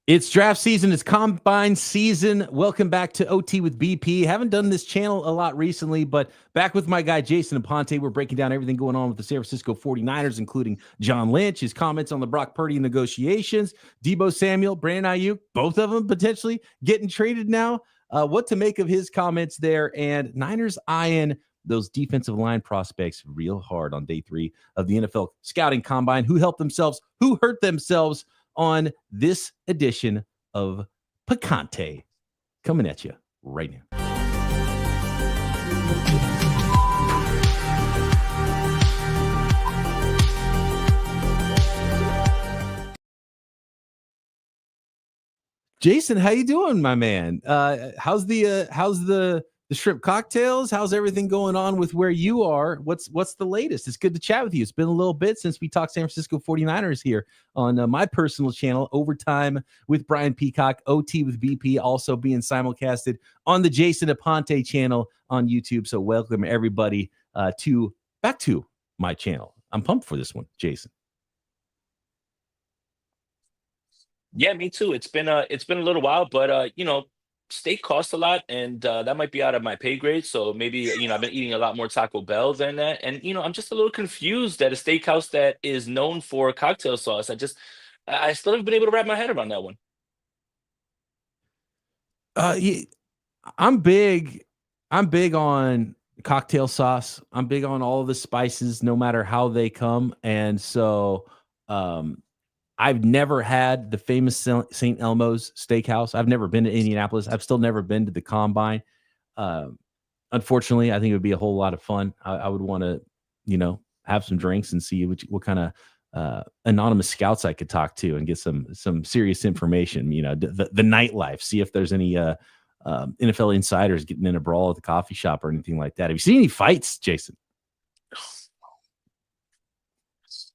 It's draft season. It's combine season. Welcome back to OT with BP. Haven't done this channel a lot recently, but back with my guy, Jason Aponte. We're breaking down everything going on with the San Francisco 49ers, including John Lynch, his comments on the Brock Purdy negotiations, Deebo Samuel, Brandon Aiyuk, both of them potentially getting traded now. What to make of his comments there, and Niners eyeing those defensive line prospects real hard on day 3 of the NFL scouting combine. Who helped themselves? Who hurt themselves? On this edition of Picante, coming at you right now. Jason, how you doing, my man? How's the shrimp cocktails? How's everything going on with where you are? What's the latest? It's good to chat with you. It's been a little bit since we talked San Francisco 49ers here on my personal channel, Overtime with Brian Peacock, OT with BP, also being simulcasted on the Jason Aponte channel on YouTube. So welcome everybody back to my channel. I'm pumped for this one, Jason. Yeah, me too. It's been a little while, but steak costs a lot, and that might be out of my pay grade. So maybe I've been eating a lot more Taco Bell than that, and I'm just a little confused at a steakhouse that is known for cocktail sauce. I still haven't been able to wrap my head around that one. Yeah, I'm big on cocktail sauce. I'm big on all of the spices, no matter how they come, and so I've never had the famous St. Elmo's Steakhouse. I've never been to Indianapolis. I've still never been to the Combine. Unfortunately, I think it would be a whole lot of fun. I would want to, have some drinks and see what kind of anonymous scouts I could talk to and get some serious information. The nightlife. See if there's any NFL insiders getting in a brawl at the coffee shop or anything like that. Have you seen any fights, Jason?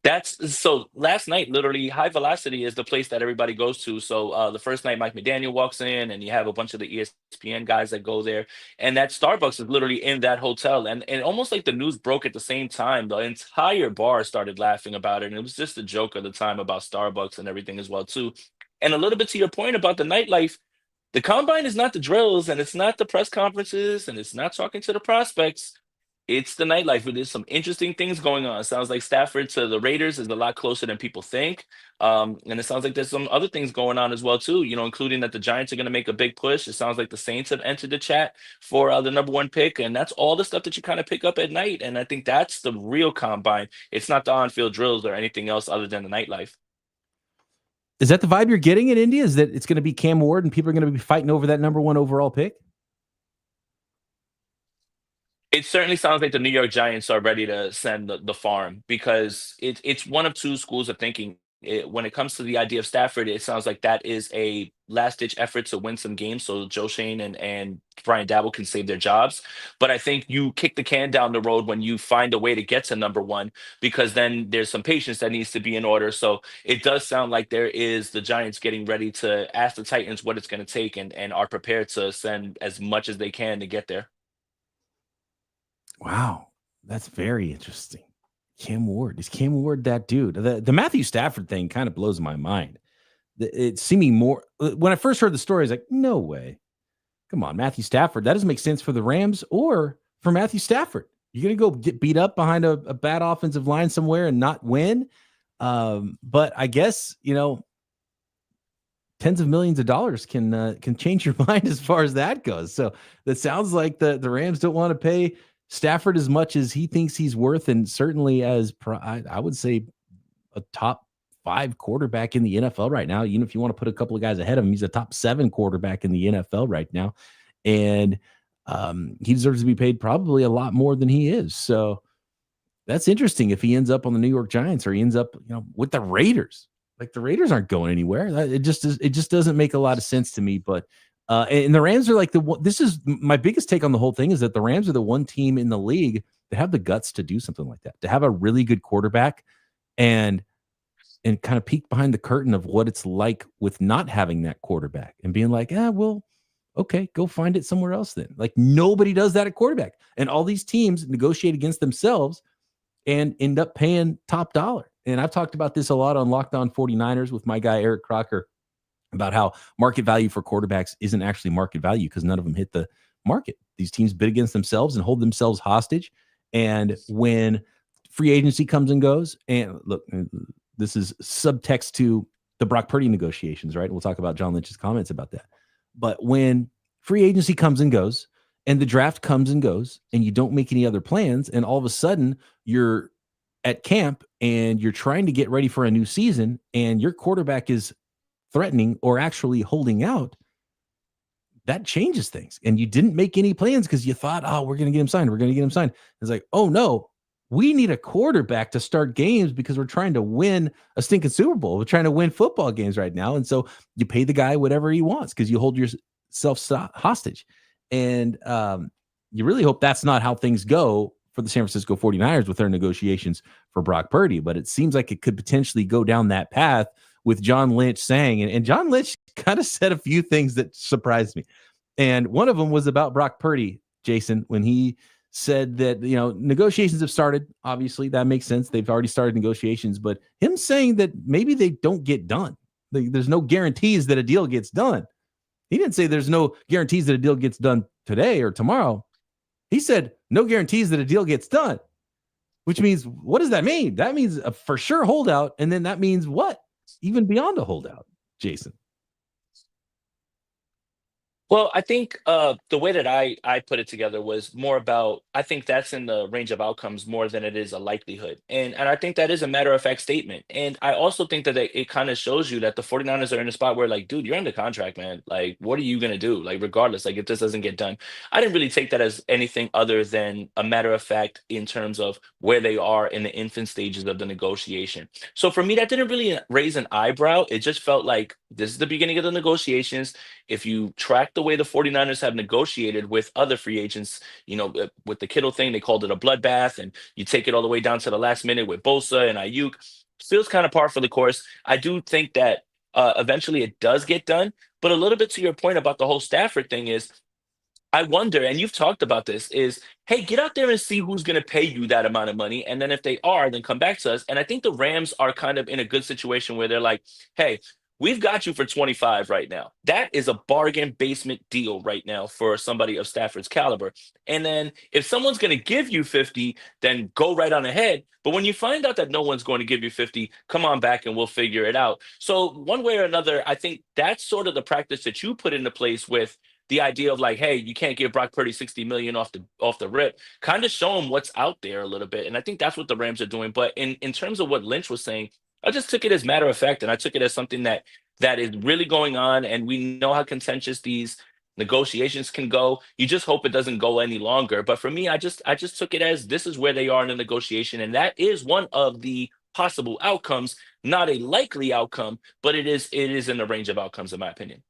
That's so last night, literally, High Velocity is the place that everybody goes to. So the first night, Mike McDaniel walks in, and you have a bunch of the ESPN guys that go there. And that Starbucks is literally in that hotel. And almost like the news broke at the same time, the entire bar started laughing about it. And it was just a joke at the time about Starbucks and everything as well, too. And a little bit to your point about the nightlife, the combine is not the drills, and it's not the press conferences, and it's not talking to the prospects. It's the nightlife. There's some interesting things going on. It sounds like Stafford to the Raiders is a lot closer than people think. And it sounds like there's some other things going on as well, too, including that the Giants are going to make a big push. It sounds like the Saints have entered the chat for the number 1 pick. And that's all the stuff that you kind of pick up at night. And I think that's the real combine. It's not the on-field drills or anything else other than the nightlife. Is that the vibe you're getting in India? Is that it's going to be Cam Ward and people are going to be fighting over that number 1 overall pick? It certainly sounds like the New York Giants are ready to send the farm because it's one of two schools of thinking. When it comes to the idea of Stafford, it sounds like that is a last-ditch effort to win some games so Joe Shane and Brian Dabble can save their jobs. But I think you kick the can down the road when you find a way to get to number 1 because then there's some patience that needs to be in order. So it does sound like there is the Giants getting ready to ask the Titans what it's going to take and are prepared to send as much as they can to get there. Wow, that's very interesting. Cam Ward. Is Cam Ward that dude? The Matthew Stafford thing kind of blows my mind. It's seeming more when I first heard the story, I was like, no way. Come on, Matthew Stafford. That doesn't make sense for the Rams or for Matthew Stafford. You're going to go get beat up behind a bad offensive line somewhere and not win. But I guess, tens of millions of dollars can change your mind as far as that goes. So that sounds like the Rams don't want to pay Stafford as much as he thinks he's worth, and certainly as I would say a top 5 quarterback in the NFL right now. Even if you want to put a couple of guys ahead of him, he's a top 7 quarterback in the NFL right now, and he deserves to be paid probably a lot more than he is. So that's interesting if he ends up on the New York Giants or he ends up with the Raiders. Like the Raiders aren't going anywhere. It just doesn't make a lot of sense to me. But and the Rams are like this is my biggest take on the whole thing is that the Rams are the one team in the league that have the guts to do something like that, to have a really good quarterback and kind of peek behind the curtain of what it's like with not having that quarterback and being like, well, okay, go find it somewhere else then. Like nobody does that at quarterback. And all these teams negotiate against themselves and end up paying top dollar. And I've talked about this a lot on Locked On 49ers with my guy, Eric Crocker, about how market value for quarterbacks isn't actually market value because none of them hit the market. These teams bid against themselves and hold themselves hostage. And when free agency comes and goes, and look, this is subtext to the Brock Purdy negotiations, right? We'll talk about John Lynch's comments about that. But when free agency comes and goes, and the draft comes and goes, and you don't make any other plans, and all of a sudden you're at camp and you're trying to get ready for a new season, and your quarterback is threatening or actually holding out, that changes things. And you didn't make any plans because you thought, oh, we're going to get him signed. We're going to get him signed. It's like, oh no, we need a quarterback to start games because we're trying to win a stinking Super Bowl. We're trying to win football games right now. And so you pay the guy whatever he wants because you hold yourself hostage. And you really hope that's not how things go for the San Francisco 49ers with their negotiations for Brock Purdy. But it seems like it could potentially go down that path with John Lynch saying, and John Lynch kind of said a few things that surprised me. And one of them was about Brock Purdy, Jason, when he said that, negotiations have started. Obviously, that makes sense. They've already started negotiations, but him saying that maybe they don't get done. There's no guarantees that a deal gets done. He didn't say there's no guarantees that a deal gets done today or tomorrow. He said no guarantees that a deal gets done, which means, what does that mean? That means a for sure holdout. And then that means what? Even beyond a holdout, Jason. Well, I think the way that I put it together was more about, I think that's in the range of outcomes more than it is a likelihood. And I think that is a matter of fact statement. And I also think that it kind of shows you that the 49ers are in a spot where, like, dude, you're under contract, man. Like, what are you going to do? Like, regardless, like, if this doesn't get done. I didn't really take that as anything other than a matter of fact in terms of where they are in the infant stages of the negotiation. So for me, that didn't really raise an eyebrow. It just felt like this is the beginning of the negotiations. If you track the way the 49ers have negotiated with other free agents, with the Kittle thing, they called it a bloodbath, and you take it all the way down to the last minute with Bosa and Aiyuk, feels kind of par for the course. I do think that eventually it does get done, but a little bit to your point about the whole Stafford thing is, I wonder, and you've talked about this, is hey, get out there and see who's going to pay you that amount of money. And then if they are, then come back to us. And I think the Rams are kind of in a good situation where they're like, hey, we've got you for 25 right now. That is a bargain basement deal right now for somebody of Stafford's caliber. And then if someone's going to give you 50, then go right on ahead. But when you find out that no one's going to give you 50, come on back and we'll figure it out. So one way or another, I think that's sort of the practice that you put into place with the idea of like, hey, you can't give Brock Purdy 60 million off the rip. Kind of show him what's out there a little bit. And I think that's what the Rams are doing. But in terms of what Lynch was saying, I just took it as matter of fact, and I took it as something that is really going on. And we know how contentious these negotiations can go. You just hope it doesn't go any longer. But for me, I just took it as this is where they are in the negotiation, and that is one of the possible outcomes, not a likely outcome, but it is in the range of outcomes, in my opinion.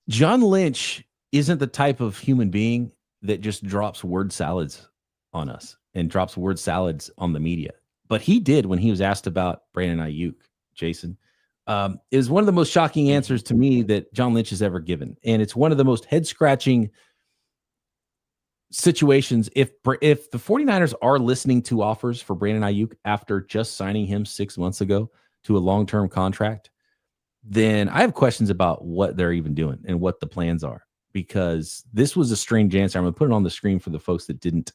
John Lynch isn't the type of human being that just drops word salads on us and drops word salads on the media. But he did when he was asked about Brandon Aiyuk, Jason. It was one of the most shocking answers to me that John Lynch has ever given. And it's one of the most head-scratching situations. If the 49ers are listening to offers for Brandon Aiyuk after just signing him 6 months ago to a long-term contract, then I have questions about what they're even doing and what the plans are, because this was a strange answer. I'm going to put it on the screen for the folks that didn't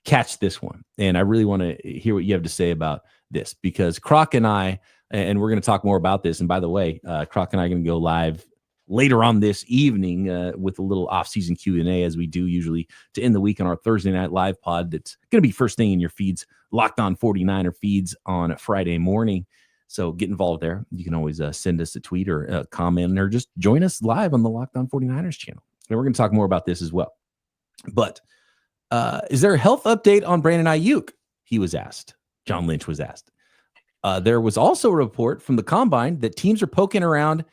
catch this one. And I really want to hear what you have to say about this, because Croc and I, and we're going to talk more about this. And by the way, Croc and I are going to go live later on this evening with a little off-season Q&A, as we do usually to end the week on our Thursday night live pod. That's going to be first thing in your feeds, Locked On 49er feeds on Friday morning. So get involved there. You can always send us a tweet or a comment, or just join us live on the Locked On 49ers channel. And we're going to talk more about this as well. But is there a health update on Brandon Aiyuk? He was asked. John Lynch was asked. There was also a report from the Combine that teams are poking around,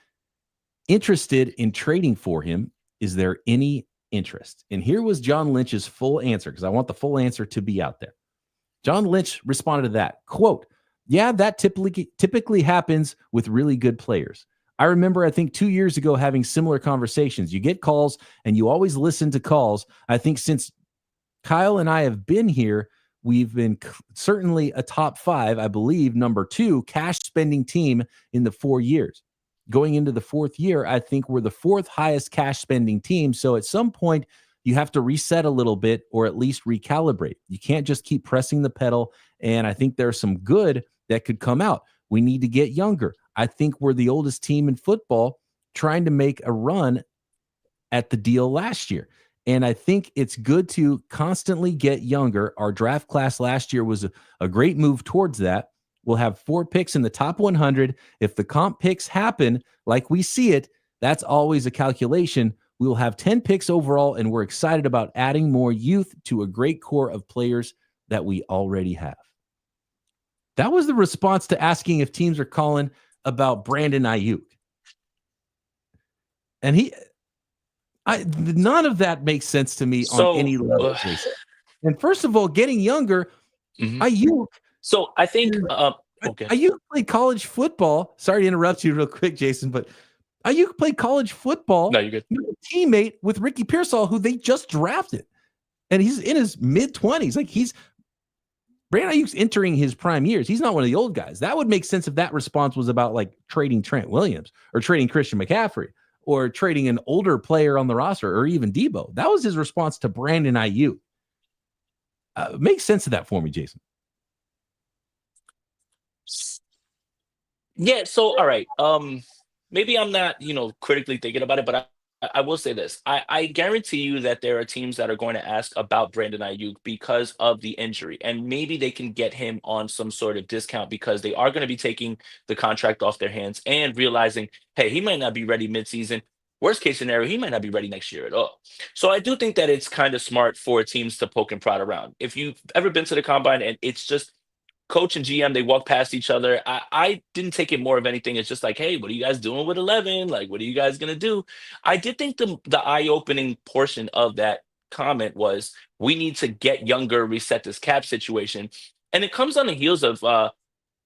interested in trading for him. Is there any interest? And here was John Lynch's full answer, because I want the full answer to be out there. John Lynch responded to that, quote, "Yeah, that typically happens with really good players. I remember, I think 2 years ago, having similar conversations. You get calls and you always listen to calls. I think since Kyle and I have been here, we've been certainly a top 5, I believe, number 2 cash spending team in the 4 years. Going into the 4th year, I think we're the 4th highest cash spending team. So at some point, you have to reset a little bit or at least recalibrate. You can't just keep pressing the pedal. And I think there's some good that could come out. We need to get younger. I think we're the oldest team in football trying to make a run at the deal last year. And I think it's good to constantly get younger. Our draft class last year was a great move towards that. We'll have 4 picks in the top 100. If the comp picks happen like we see it, that's always a calculation. We will have 10 picks overall, and we're excited about adding more youth to a great core of players that we already have. That was the response to asking if teams are calling about Brandon Aiyuk. And none of that makes sense to me on any level. And first of all, getting younger, Aiyuk. So I think okay. Aiyuk played college football. Sorry to interrupt you real quick, Jason, but Aiyuk played college football. No, you're good. Teammate with Ricky Pearsall, who they just drafted, and he's in his mid-20s. Like Brandon Ayuk's entering his prime years. He's not one of the old guys. That would make sense if that response was about like trading Trent Williams or trading Christian McCaffrey or trading an older player on the roster or even Debo. That was his response to Brandon Aiyuk. Make sense of that for me, Jason. Yeah. So, all right. Maybe I'm not, critically thinking about it, but I will say this. I guarantee you that there are teams that are going to ask about Brandon Aiyuk because of the injury, and maybe they can get him on some sort of discount because they are going to be taking the contract off their hands and realizing, hey, he might not be ready midseason. Worst case scenario, he might not be ready next year at all. So I do think that it's kind of smart for teams to poke and prod around. If you've ever been to the combine and it's just coach and GM, they walk past each other. I didn't take it more of anything. It's just like, hey, what are you guys doing with 11? Like, what are you guys going to do? I did think the eye-opening portion of that comment was we need to get younger, reset this cap situation. And it comes on the heels of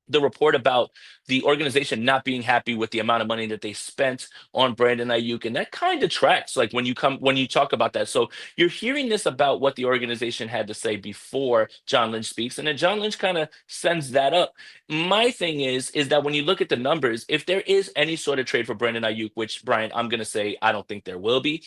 the report about the organization not being happy with the amount of money that they spent on Brandon Aiyuk, and that kind of tracks. Like when you talk about that, so you're hearing this about what the organization had to say before John Lynch speaks, and then John Lynch kind of sends that up. My thing is that when you look at the numbers, if there is any sort of trade for Brandon Aiyuk, which Brian, I'm going to say I don't think there will be,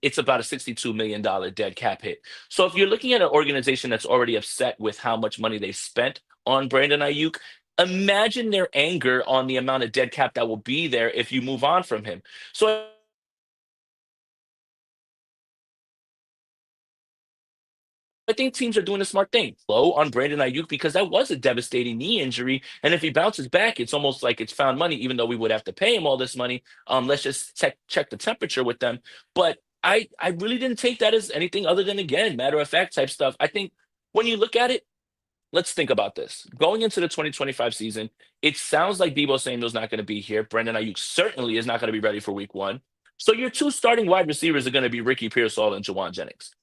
it's about a $62 million dead cap hit. So if you're looking at an organization that's already upset with how much money they spent on Brandon Aiyuk, imagine their anger on the amount of dead cap that will be there if you move on from him. So I think teams are doing a smart thing. Low on Brandon Aiyuk because that was a devastating knee injury. And if he bounces back, it's almost like it's found money, even though we would have to pay him all this money. Let's just check the temperature with them. But I really didn't take that as anything other than, again, matter of fact type stuff. I think when you look at it, let's think about this. Going into the 2025 season, it sounds like Deebo Samuel's not going to be here. Brandon Aiyuk certainly is not going to be ready for week 1. So your 2 starting wide receivers are going to be Ricky Pearsall and Juwan Jennings.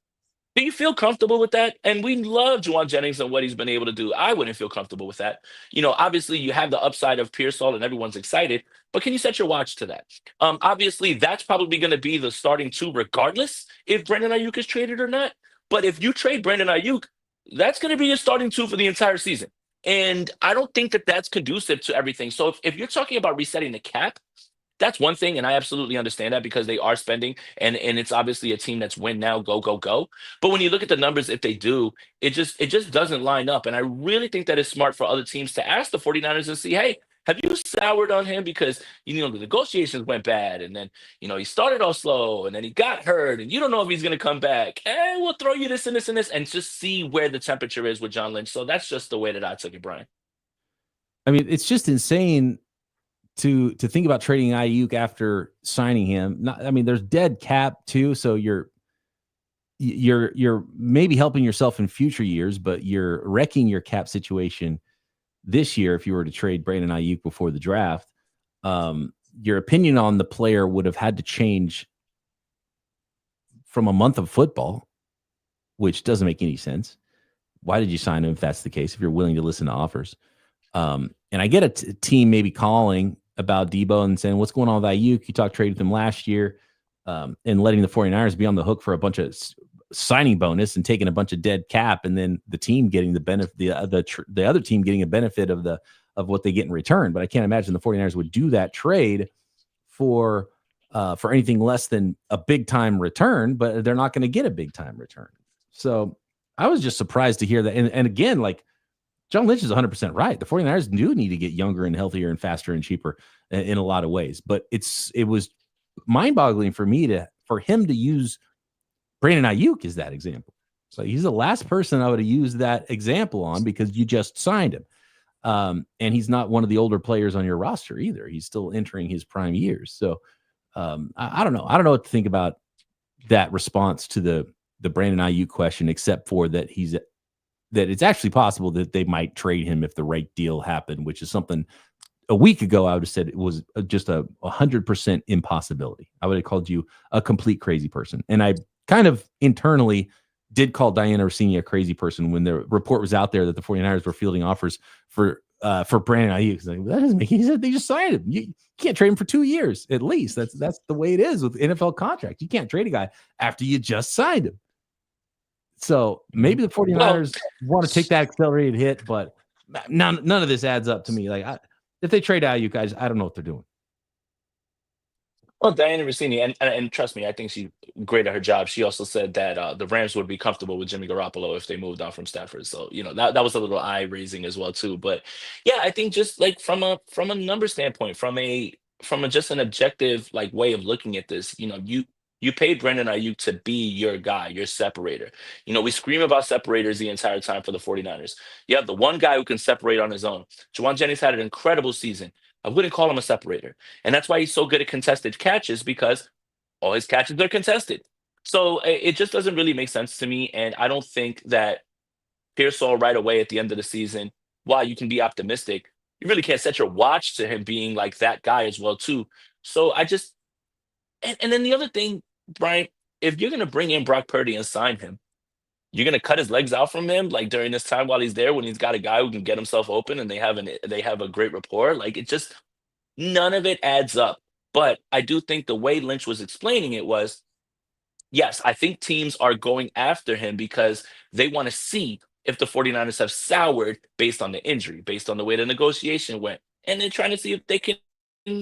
Do you feel comfortable with that? And we love Juwan Jennings and what he's been able to do. I wouldn't feel comfortable with that. Obviously you have the upside of Pearsall and everyone's excited, but can you set your watch to that? Obviously that's probably going to be the starting 2 regardless if Brandon Aiyuk is traded or not. But if you trade Brandon Aiyuk, that's going to be your starting 2 for the entire season. And I don't think that that's conducive to everything. So if you're talking about resetting the cap, that's one thing. And I absolutely understand that because they are spending and it's obviously a team that's win now, go, go, go. But when you look at the numbers, if they do, it just doesn't line up. And I really think that it's smart for other teams to ask the 49ers and see, hey, have you soured on him because, the negotiations went bad and then, he started off slow and then he got hurt and you don't know if he's going to come back and we'll throw you this and this and this and just see where the temperature is with John Lynch. So that's just the way that I took it, Brian. I mean, it's just insane to think about trading Aiyuk after signing him. There's dead cap too. So you're maybe helping yourself in future years, but you're wrecking your cap situation this year if you were to trade Brandon Aiyuk before the draft. Your opinion on the player would have had to change from a month of football, which doesn't make any sense. Why did you sign him if that's the case, if you're willing to listen to offers? And I get a team maybe calling about Debo and saying, what's going on with Aiyuk? You talked trade with him last year, and letting the 49ers be on the hook for a bunch of signing bonus and taking a bunch of dead cap, and then the team getting the benefit, the other team getting a benefit of what they get in return. But I can't imagine the 49ers would do that trade for anything less than a big time return, but they're not going to get a big time return. So I was just surprised to hear that. And again, like, John Lynch is 100% right. The 49ers do need to get younger and healthier and faster and cheaper in a lot of ways. But it was mind-boggling for me for him to use Brandon Aiyuk as that example. So he's the last person I would have used that example on, because you just signed him. And he's not one of the older players on your roster either. He's still entering his prime years. So I don't know. I don't know what to think about that response to the Brandon Aiyuk question, except for that that it's actually possible that they might trade him if the right deal happened, which is something a week ago I would have said it was just 100% impossibility. I would have called you a complete crazy person. And I kind of internally did call Diana Rossini a crazy person when the report was out there that the 49ers were fielding offers for Brandon Aiyuk. Like, that doesn't make any sense. They just signed him. You can't trade him for 2 years at least. That's the way it is with NFL contracts. You can't trade a guy after you just signed him. So maybe the 49ers want to take that accelerated hit, but none of this adds up to me. Like, if they trade Aiyuk, guys, I don't know what they're doing. Well, Diana Rossini, and trust me, I think she's great at her job. She also said that the Rams would be comfortable with Jimmy Garoppolo if they moved on from Stafford. So, that was a little eye raising as well too. But yeah, I think just like from a number standpoint, from just an objective like way of looking at this, you paid Brandon Ayuk to be your guy, your separator. We scream about separators the entire time for the 49ers. You have the one guy who can separate on his own. Juwan Jennings had an incredible season. I wouldn't call him a separator. And that's why he's so good at contested catches, because all his catches are contested. So it just doesn't really make sense to me. And I don't think that Pearsall right away at the end of the season, while you can be optimistic, you really can't set your watch to him being like that guy as well, too. So and then the other thing, Brian, if you're going to bring in Brock Purdy and sign him, you're going to cut his legs out from him like during this time while he's there, when he's got a guy who can get himself open and they have a great rapport. Like, it just, none of it adds up. But I do think the way Lynch was explaining it was, yes, I think teams are going after him because they want to see if the 49ers have soured based on the injury, based on the way the negotiation went. And they're trying to see if they can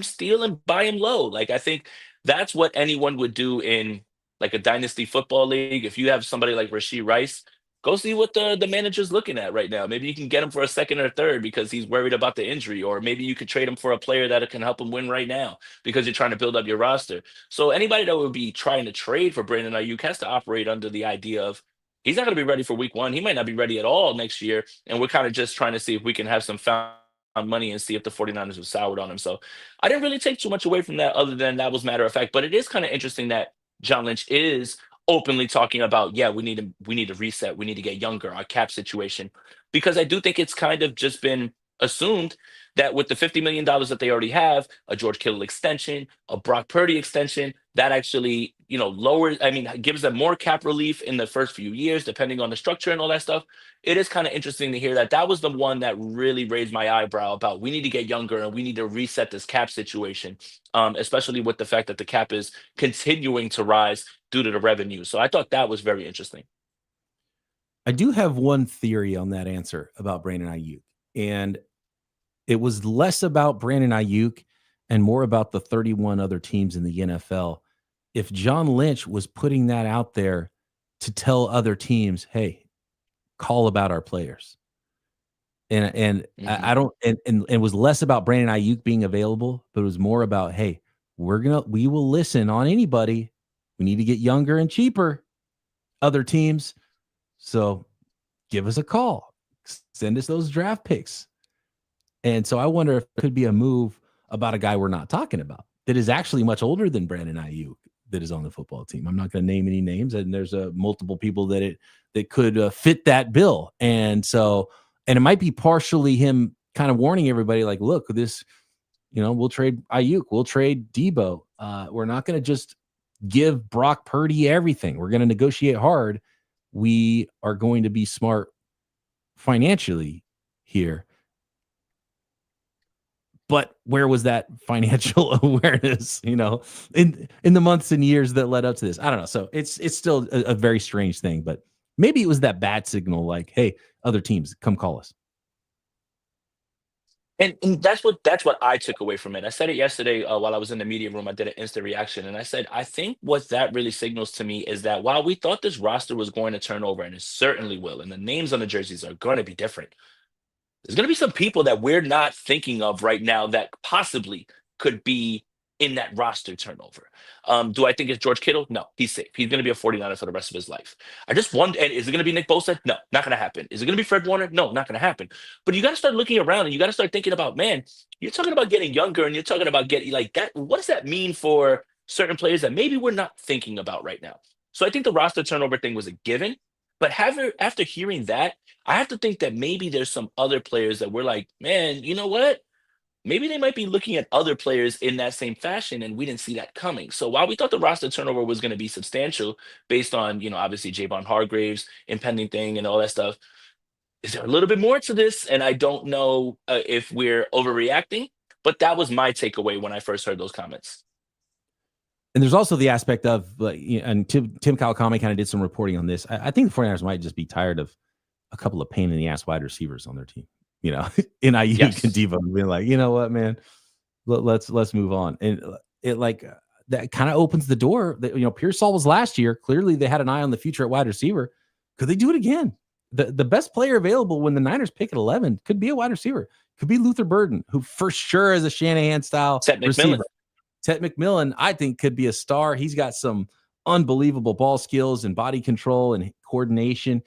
steal and buy him low. Like, I think that's what anyone would do in like a dynasty football league. If you have somebody like Rashee Rice, go see what the manager's looking at right now. Maybe you can get him for a second or third because he's worried about the injury, or maybe you could trade him for a player that can help him win right now because you're trying to build up your roster. So anybody that would be trying to trade for Brandon Ayuk has to operate under the idea of he's not going to be ready for week one. He might not be ready at all next year. And we're kind of just trying to see if we can have some found money and see if the 49ers have soured on him. So I didn't really take too much away from that other than that was matter of fact. But it is kind of interesting that John Lynch is openly talking about, yeah, we need to reset, we need to get younger, our cap situation, because I do think it's kind of just been assumed that with the $50 million that they already have, a George Kittle extension, a Brock Purdy extension, that actually, lowers, I mean, gives them more cap relief in the first few years, depending on the structure and all that stuff. It is kind of interesting to hear that. That was the one that really raised my eyebrow about we need to get younger and we need to reset this cap situation, especially with the fact that the cap is continuing to rise due to the revenue. So I thought that was very interesting. I do have one theory on that answer about Brandon Aiyuk, and it was less about Brandon Aiyuk and more about the 31 other teams in the NFL. If John Lynch was putting that out there to tell other teams, hey, call about our players. And I don't, and it was less about Brandon Aiyuk being available, but it was more about, hey, we will listen on anybody. We need to get younger and cheaper, other teams. So give us a call, send us those draft picks. And so I wonder if it could be a move about a guy we're not talking about that is actually much older than Brandon Aiyuk that is on the football team. I'm not going to name any names, and there's multiple people that could fit that bill. And so, and it might be partially him kind of warning everybody, like, look, this, we'll trade Aiyuk, we'll trade Debo. We're not going to just give Brock Purdy everything. We're going to negotiate hard. We are going to be smart financially here. but where was that financial awareness, in the months and years that led up to this? I don't know. So it's still a very strange thing, but maybe it was that bad signal, like, hey, other teams, come call us. And that's what I took away from it. I said it yesterday while I was in the media room. I did an instant reaction, and I said I think what that really signals to me is that while we thought this roster was going to turn over, and it certainly will, and the names on the jerseys are going to be different, there's going to be some people that we're not thinking of right now that possibly could be in that roster turnover. Do I think it's George Kittle? No, he's safe. He's going to be a 49er for the rest of his life. I just wonder, and is it going to be Nick Bosa? No, not going to happen. Is it going to be Fred Warner? No, not going to happen. But you got to start looking around and you got to start thinking about, man, you're talking about getting younger and you're talking about getting like that. What does that mean for certain players that maybe we're not thinking about right now? So I think the roster turnover thing was a given. But after hearing that, I have to think that maybe there's some other players that we're like, man, you know what? Maybe they might be looking at other players in that same fashion, and we didn't see that coming. So while we thought the roster turnover was going to be substantial based on, obviously Javon Hargraves impending thing and all that stuff, is there a little bit more to this? And I don't know if we're overreacting, but that was my takeaway when I first heard those comments. And there's also the aspect of, like, and Tim Kawakami kind of did some reporting on this. I think the 49ers might just be tired of a couple of pain in the ass wide receivers on their team, in Aiyuk and Yes. Devo, being like, you know what, man, let's move on. And it like that kind of opens the door that, Pearsall was last year. Clearly they had an eye on the future at wide receiver. Could they do it again? The best player available when the Niners pick at 11 could be a wide receiver. Could be Luther Burden, who for sure is a Shanahan style Seth McMillan. receiver. Ted McMillan, I think, could be a star. He's got some unbelievable ball skills and body control and coordination.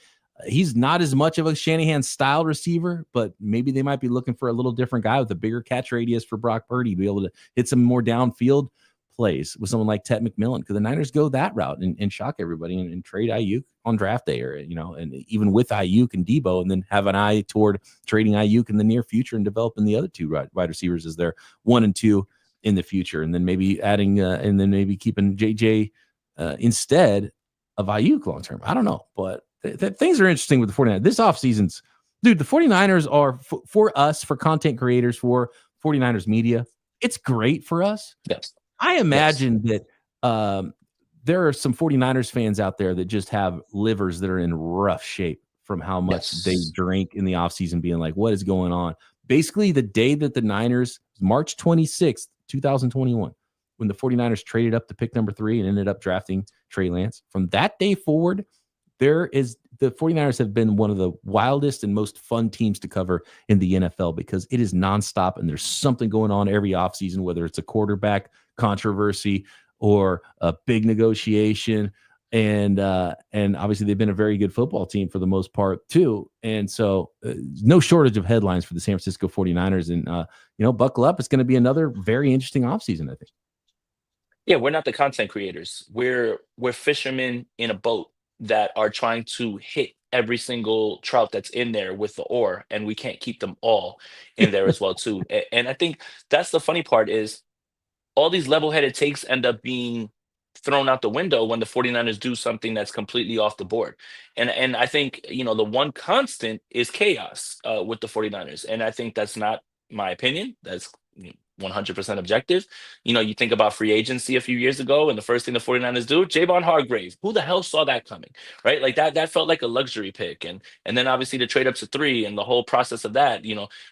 He's not as much of a Shanahan style receiver, but maybe they might be looking for a little different guy with a bigger catch radius for Brock Purdy to be able to hit some more downfield plays with someone like Ted McMillan. Because the Niners go that route and shock everybody and trade Aiyuk on draft day, or and even with Aiyuk and Debo, and then have an eye toward trading Aiyuk in the near future and developing the other two wide receivers as their 1 and 2 in the future, and then maybe adding and then maybe keeping JJ instead of Aiyuk long term. I don't know, but things are interesting with the 49ers. This offseason's, dude, the 49ers are for us, for content creators, for 49ers media. It's great for us. Yes. I imagine that there are some 49ers fans out there that just have livers that are in rough shape from how much they drink in the offseason, being like, what is going on? Basically, the day that the Niners, March 26th, 2021, when the 49ers traded up to pick number 3 and ended up drafting Trey Lance. From that day forward, the 49ers have been one of the wildest and most fun teams to cover in the NFL, because it is nonstop and there's something going on every offseason, whether it's a quarterback controversy or a big negotiation. And obviously they've been a very good football team for the most part too. And so no shortage of headlines for the San Francisco 49ers. And, buckle up. It's going to be another very interesting offseason, I think. Yeah, we're not the content creators. We're fishermen in a boat that are trying to hit every single trout that's in there with the oar, and we can't keep them all in there as well too. And I think that's the funny part is all these level-headed takes end up being thrown out the window when the 49ers do something that's completely off the board. And I think, the one constant is chaos with the 49ers. And I think that's not my opinion. That's 100% objective. You think about free agency a few years ago, and the first thing the 49ers do, Javon Hargrave. Who the hell saw that coming? Right? Like that felt like a luxury pick. And then obviously the trade up to 3 and the whole process of that,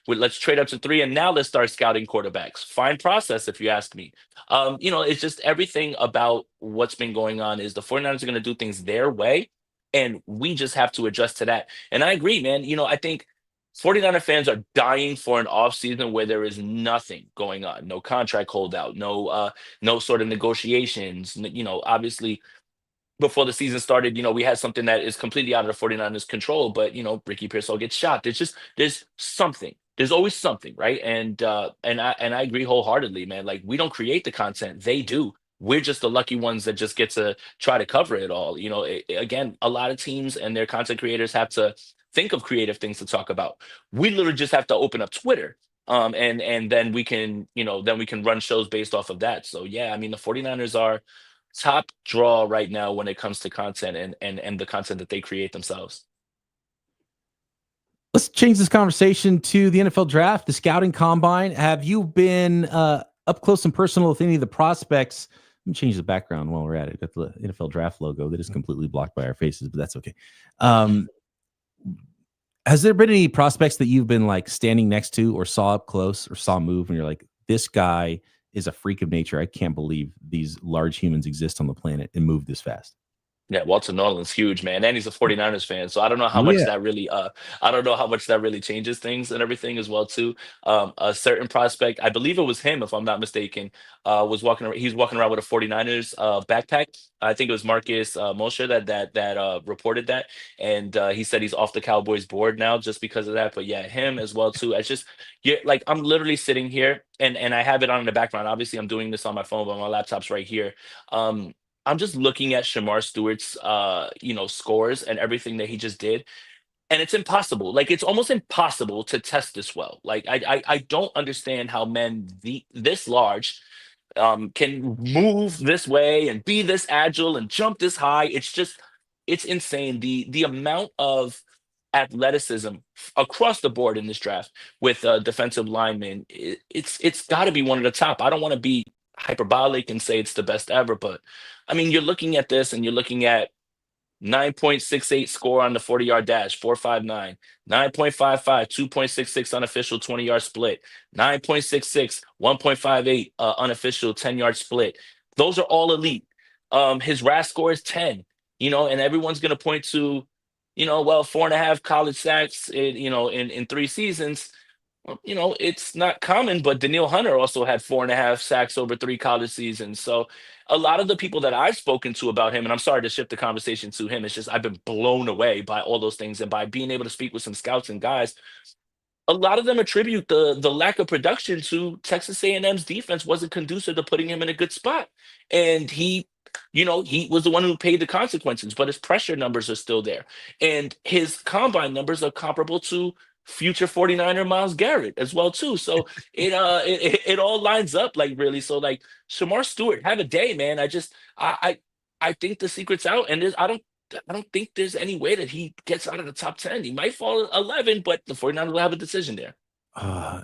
let's trade up to 3 and now let's start scouting quarterbacks. Fine process, if you ask me. It's just everything about what's been going on is the 49ers are going to do things their way, and we just have to adjust to that. And I agree, man. I think 49er fans are dying for an offseason where there is nothing going on, no contract holdout, no sort of negotiations. Obviously before the season started, we had something that is completely out of the 49ers control, but Ricky Pearsall gets shot. There's something. There's always something, right? And I agree wholeheartedly, man. Like, we don't create the content, they do. We're just the lucky ones that just get to try to cover it all. Again, a lot of teams and their content creators have to think of creative things to talk about. We literally just have to open up Twitter. And then we can, run shows based off of that. So yeah, I mean, the 49ers are top draw right now when it comes to content and the content that they create themselves. Let's change this conversation to the NFL draft, the scouting combine. Have you been up close and personal with any of the prospects? Let me change the background while we're at it. Got the NFL draft logo that is completely blocked by our faces, but that's okay. Um, has there been any prospects that you've been like standing next to or saw up close or saw move and you're like, this guy is a freak of nature. I can't believe these large humans exist on the planet and move this fast. Yeah, Walter Nolan's huge, man, and he's a 49ers fan, so Oh, yeah. I don't know how much that really changes things and everything as well too. A certain prospect, I believe it was him, if I'm not mistaken, he's walking around with a 49ers backpack. I think it was Marcus Mosher that reported that, and he said he's off the Cowboys board now just because of that. But yeah, him as well too. It's just yeah, like I'm literally sitting here and I have it on in the background. Obviously, I'm doing this on my phone, but my laptop's right here. Um, I'm just looking at Shamar Stewart's scores and everything that he just did. And it's impossible. Like it's almost impossible to test this well. Like I don't understand how men this large can move this way and be this agile and jump this high. It's insane. The amount of athleticism across the board in this draft with defensive linemen, it's got to be one of the top. I don't want to be hyperbolic and say it's the best ever, but I mean, you're looking at this and you're looking at 9.68 score on the 40-yard dash, 4.59, 9.55, 2.66 unofficial 20-yard split, 9.66, 1.58 unofficial 10-yard split. Those are all elite. His RAS score is 10, and everyone's going to point to, well, 4.5 college sacks, in 3 seasons. Well, it's not common, but Daniil Hunter also had 4.5 sacks over 3 college seasons. So a lot of the people that I've spoken to about him, and I'm sorry to shift the conversation to him, it's just I've been blown away by all those things and by being able to speak with some scouts and guys. A lot of them attribute the lack of production to Texas A&M's defense wasn't conducive to putting him in a good spot. And he was the one who paid the consequences, but his pressure numbers are still there. And his combine numbers are comparable to future 49er Miles Garrett as well too. So it all lines up like really. So like Shamar Stewart, have a day, man. I think the secret's out, and I don't think there's any way that he gets out of the top 10. He might fall 11, but the 49ers will have a decision there. Uh,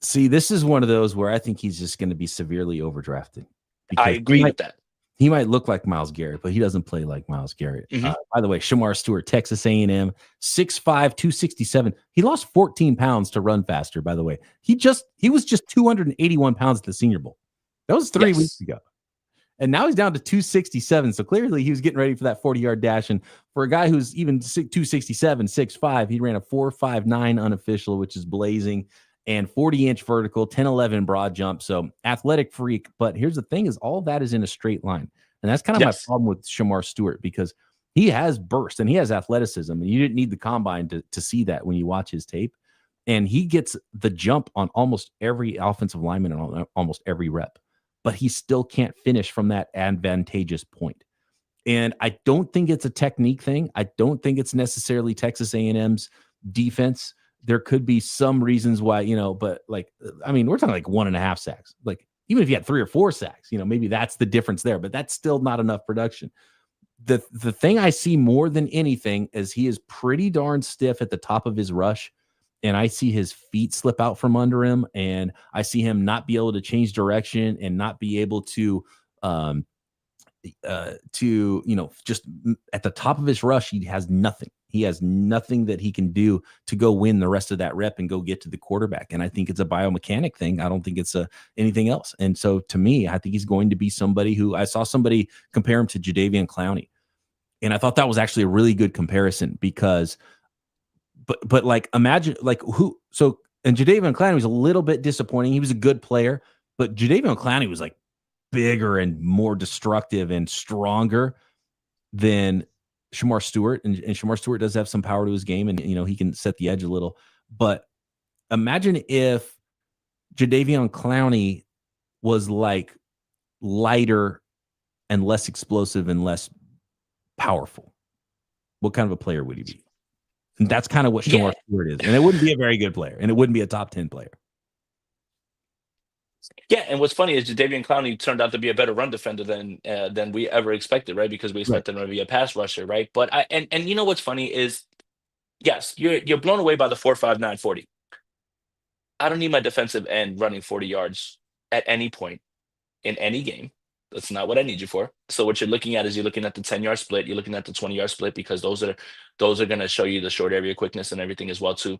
See, this is one of those where I think he's just going to be severely overdrafted I because agree with that. he might look like Miles Garrett, but he doesn't play like Miles Garrett. Mhm. By the way, Shamar Stewart, Texas A&M, 6'5", 267. He lost 14 pounds to run faster, by the way. He was just 281 pounds at the Senior Bowl. That was 3 weeks Yes. ago. And now he's down to 267. So clearly he was getting ready for that 40-yard dash. And for a guy who's even 267, 6'5", he ran a 4.59 unofficial, which is blazing, and 40-inch vertical, 10-11 broad jump. So athletic freak. But here's the thing is all that is in a straight line. And that's kind of my Yes. problem with Shamar Stewart because he has burst and he has athleticism. And you didn't need the combine to see that when you watch his tape. And he gets the jump on almost every offensive lineman and on almost every rep. But he still can't finish from that advantageous point. And I don't think it's a technique thing. I don't think it's necessarily Texas A&M's defense. There could be some reasons why, but like, I mean, we're talking like 1.5 sacks. Like, even if you had 3 or 4 sacks, maybe that's the difference there, but that's still not enough production. The thing I see more than anything is he is pretty darn stiff at the top of his rush. And I see his feet slip out from under him, and I see him not be able to change direction and not be able just at the top of his rush, he has nothing. He has nothing that he can do to go win the rest of that rep and go get to the quarterback. And I think it's a biomechanic thing. I don't think it's anything else. And so to me, I think he's going to be somebody who I saw somebody compare him to Jadeveon Clowney. And I thought that was actually a really good comparison because but like imagine like and Jadeveon Clowney was a little bit disappointing. He was a good player, but Jadeveon Clowney was like bigger and more destructive and stronger than Shamar Stewart. And Shamar Stewart does have some power to his game, and he can set the edge a little. But imagine if Jadeveon Clowney was like lighter and less explosive and less powerful. What kind of a player would he be? And that's kind of what Shamar Stewart is. And it wouldn't be a very good player, and it wouldn't be a top 10 player. Yeah, and what's funny is Jadeveon Clowney turned out to be a better run defender than we ever expected, right? Because we Right. expected him to be a pass rusher, right? But what's funny is Yes, you're blown away by the 4.59 40. I don't need my defensive end running 40 yards at any point in any game. That's not what I need you for. So what you're looking at is you're looking at the 10-yard split, you're looking at the 20-yard split because those are going to show you the short area quickness and everything as well too.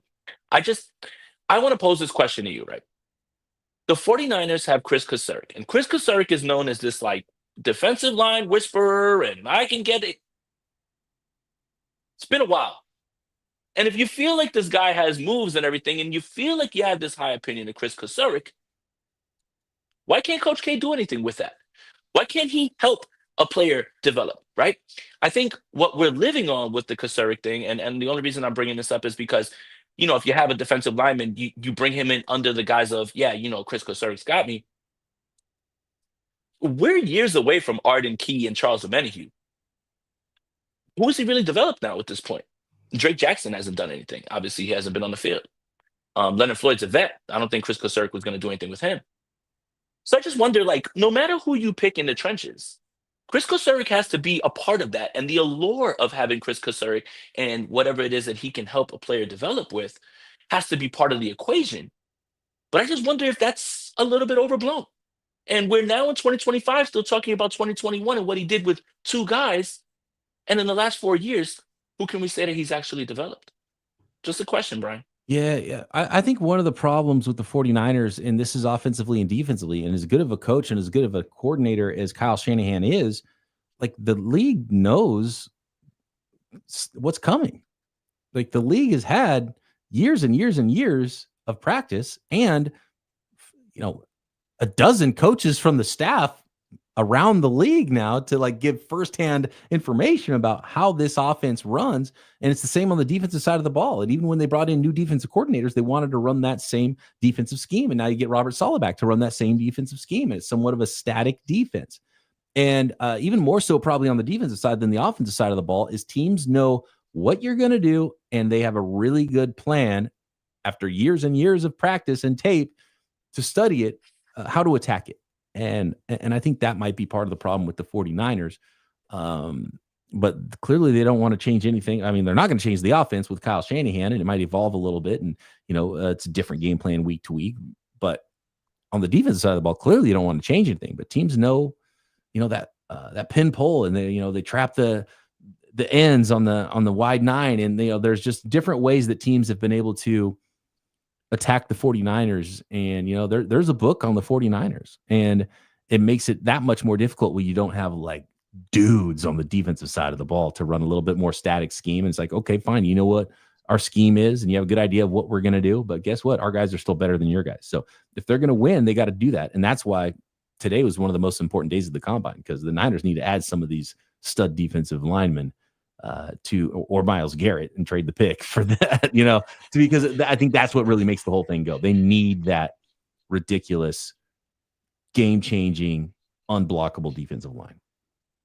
I just I want to pose this question to you, right? The 49ers have Chris Kasarik, and Chris Kasarik is known as this like defensive line whisperer, and I can get it. It's been a while. And if you feel like this guy has moves and everything, and you feel like you have this high opinion of Chris Kasarik, why can't Coach K do anything with that? Why can't he help a player develop, right? I think what we're living on with the Kasarik thing, and the only reason I'm bringing this up is because, if you have a defensive lineman, you bring him in under the guise of, yeah, Chris Kasarik's got me. We're years away from Arden Key and Charles Omenihu. Who has he really developed now at this point? Drake Jackson hasn't done anything. Obviously, he hasn't been on the field. Leonard Floyd's a vet. I don't think Chris Kasarik was going to do anything with him. So I just wonder, like, no matter who you pick in the trenches, Chris Kasarik has to be a part of that. And the allure of having Chris Kasarik and whatever it is that he can help a player develop with has to be part of the equation. But I just wonder if that's a little bit overblown. And we're now in 2025 still talking about 2021 and what he did with two guys. And in the last 4 years, who can we say that he's actually developed? Just a question, Brian. Yeah, yeah. I think one of the problems with the 49ers, and this is offensively and defensively, and as good of a coach and as good of a coordinator as Kyle Shanahan is, like the league knows what's coming. Like the league has had years and years and years of practice and, a dozen coaches from the staff around the league now to like give firsthand information about how this offense runs. And it's the same on the defensive side of the ball. And even when they brought in new defensive coordinators, they wanted to run that same defensive scheme. And now you get Robert Saleh back to run that same defensive scheme. And it's somewhat of a static defense. And even more so probably on the defensive side than the offensive side of the ball is teams know what you're going to do. And they have a really good plan after years and years of practice and tape to study it, how to attack it. And I think that might be part of the problem with the 49ers. But clearly they don't want to change anything. I mean, they're not going to change the offense with Kyle Shanahan, and it might evolve a little bit. And, it's a different game plan week to week. But on the defensive side of the ball, clearly you don't want to change anything. But teams know, that pin pull, and they trap the ends on the wide nine. And, there's just different ways that teams have been able to attack the 49ers. And, there's a book on the 49ers, and it makes it that much more difficult when you don't have like dudes on the defensive side of the ball to run a little bit more static scheme. And it's like, okay, fine. You know what our scheme is, and you have a good idea of what we're going to do, but guess what? Our guys are still better than your guys. So if they're going to win, they got to do that. And that's why today was one of the most important days of the combine, because the Niners need to add some of these stud defensive linemen or Myles Garrett and trade the pick for that, because I think that's what really makes the whole thing go. They need that ridiculous, game-changing, unblockable defensive line.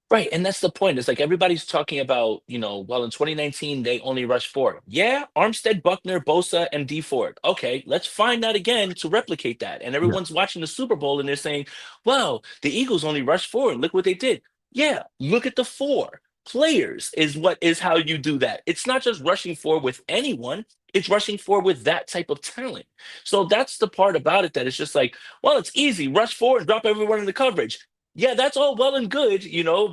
Right, and that's the point. It's like everybody's talking about, well, in 2019, they only rushed four. Yeah, Armstead, Buckner, Bosa, and D Ford. Okay, let's find that again to replicate that. And Yeah. everyone's watching the Super Bowl and they're saying, well, the Eagles only rushed four, and look what they did. Yeah, look at the four. Players is how you do that. It's not just rushing four with anyone, it's rushing four with that type of talent. So that's the part about it that it's just like, well, it's easy. Rush four and drop everyone in the coverage. Yeah, that's all well and good,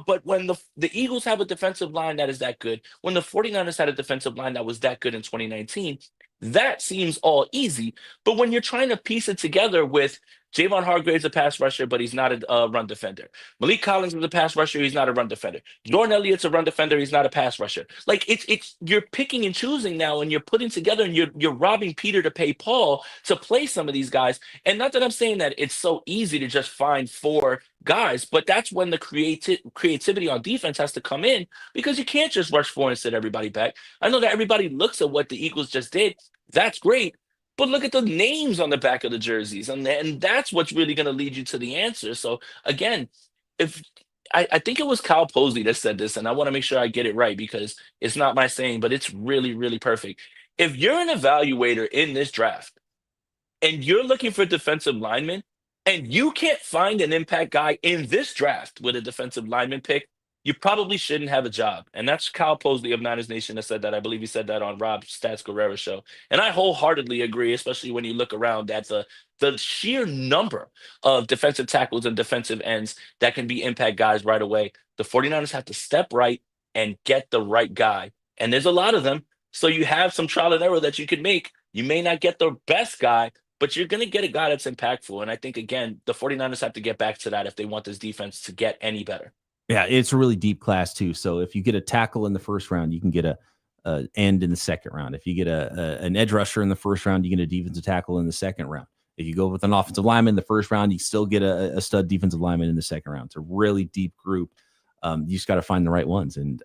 but when the Eagles have a defensive line that is that good, when the 49ers had a defensive line that was that good in 2019, that seems all easy. But when you're trying to piece it together with Javon Hargrave's a pass rusher, but he's not a run defender. Malik Collins is a pass rusher, he's not a run defender. Jordan Elliott's a run defender, he's not a pass rusher. Like it's you're picking and choosing now, and you're putting together, and you're robbing Peter to pay Paul to play some of these guys. And not that I'm saying that it's so easy to just find four guys, but that's when the creativity on defense has to come in, because you can't just rush four and sit everybody back. I know that everybody looks at what the Eagles just did. That's great. But look at the names on the back of the jerseys, and that's what's really going to lead you to the answer. So again, if I think it was Kyle Posey that said this, and I want to make sure I get it right because it's not my saying, but it's really, really perfect. If you're an evaluator in this draft and you're looking for defensive linemen and you can't find an impact guy in this draft with a defensive lineman pick, you probably shouldn't have a job. And that's Kyle Posley of Niners Nation that said that. I believe he said that on Rob Stats Guerrero show. And I wholeheartedly agree, especially when you look around at the sheer number of defensive tackles and defensive ends that can be impact guys right away. The 49ers have to step right and get the right guy. And there's a lot of them. So you have some trial and error that you can make. You may not get the best guy, but you're going to get a guy that's impactful. And I think, again, the 49ers have to get back to that if they want this defense to get any better. Yeah, it's a really deep class too. So if you get a tackle in the first round, you can get a end in the second round. If you get an edge rusher in the first round, you get a defensive tackle in the second round. If you go with an offensive lineman in the first round, you still get a stud defensive lineman in the second round. It's a really deep group. You just got to find the right ones. And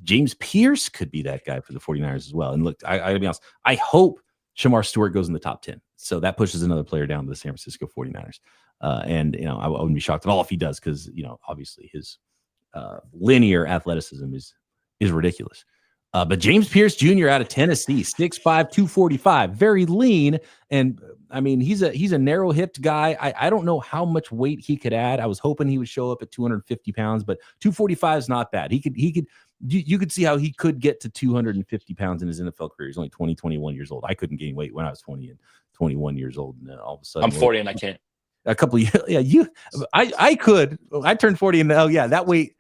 James Pierce could be that guy for the 49ers as well. And look, I got to be honest, I hope Shamar Stewart goes in the top 10. So that pushes another player down to the San Francisco 49ers. And, I wouldn't be shocked at all if he does because, obviously his linear athleticism is ridiculous. But James Pierce Jr. out of Tennessee, 6'5", 245, very lean. And I mean, he's a narrow hipped guy. I don't know how much weight he could add. I was hoping he would show up at 250 pounds, but 245 is not bad. You could see how he could get to 250 pounds in his NFL career. He's only 21 years old. I couldn't gain weight when I was 20 and 21 years old. And all of a sudden, I'm 40 and I can't. A couple of years, yeah, I could. I turned 40 and that weight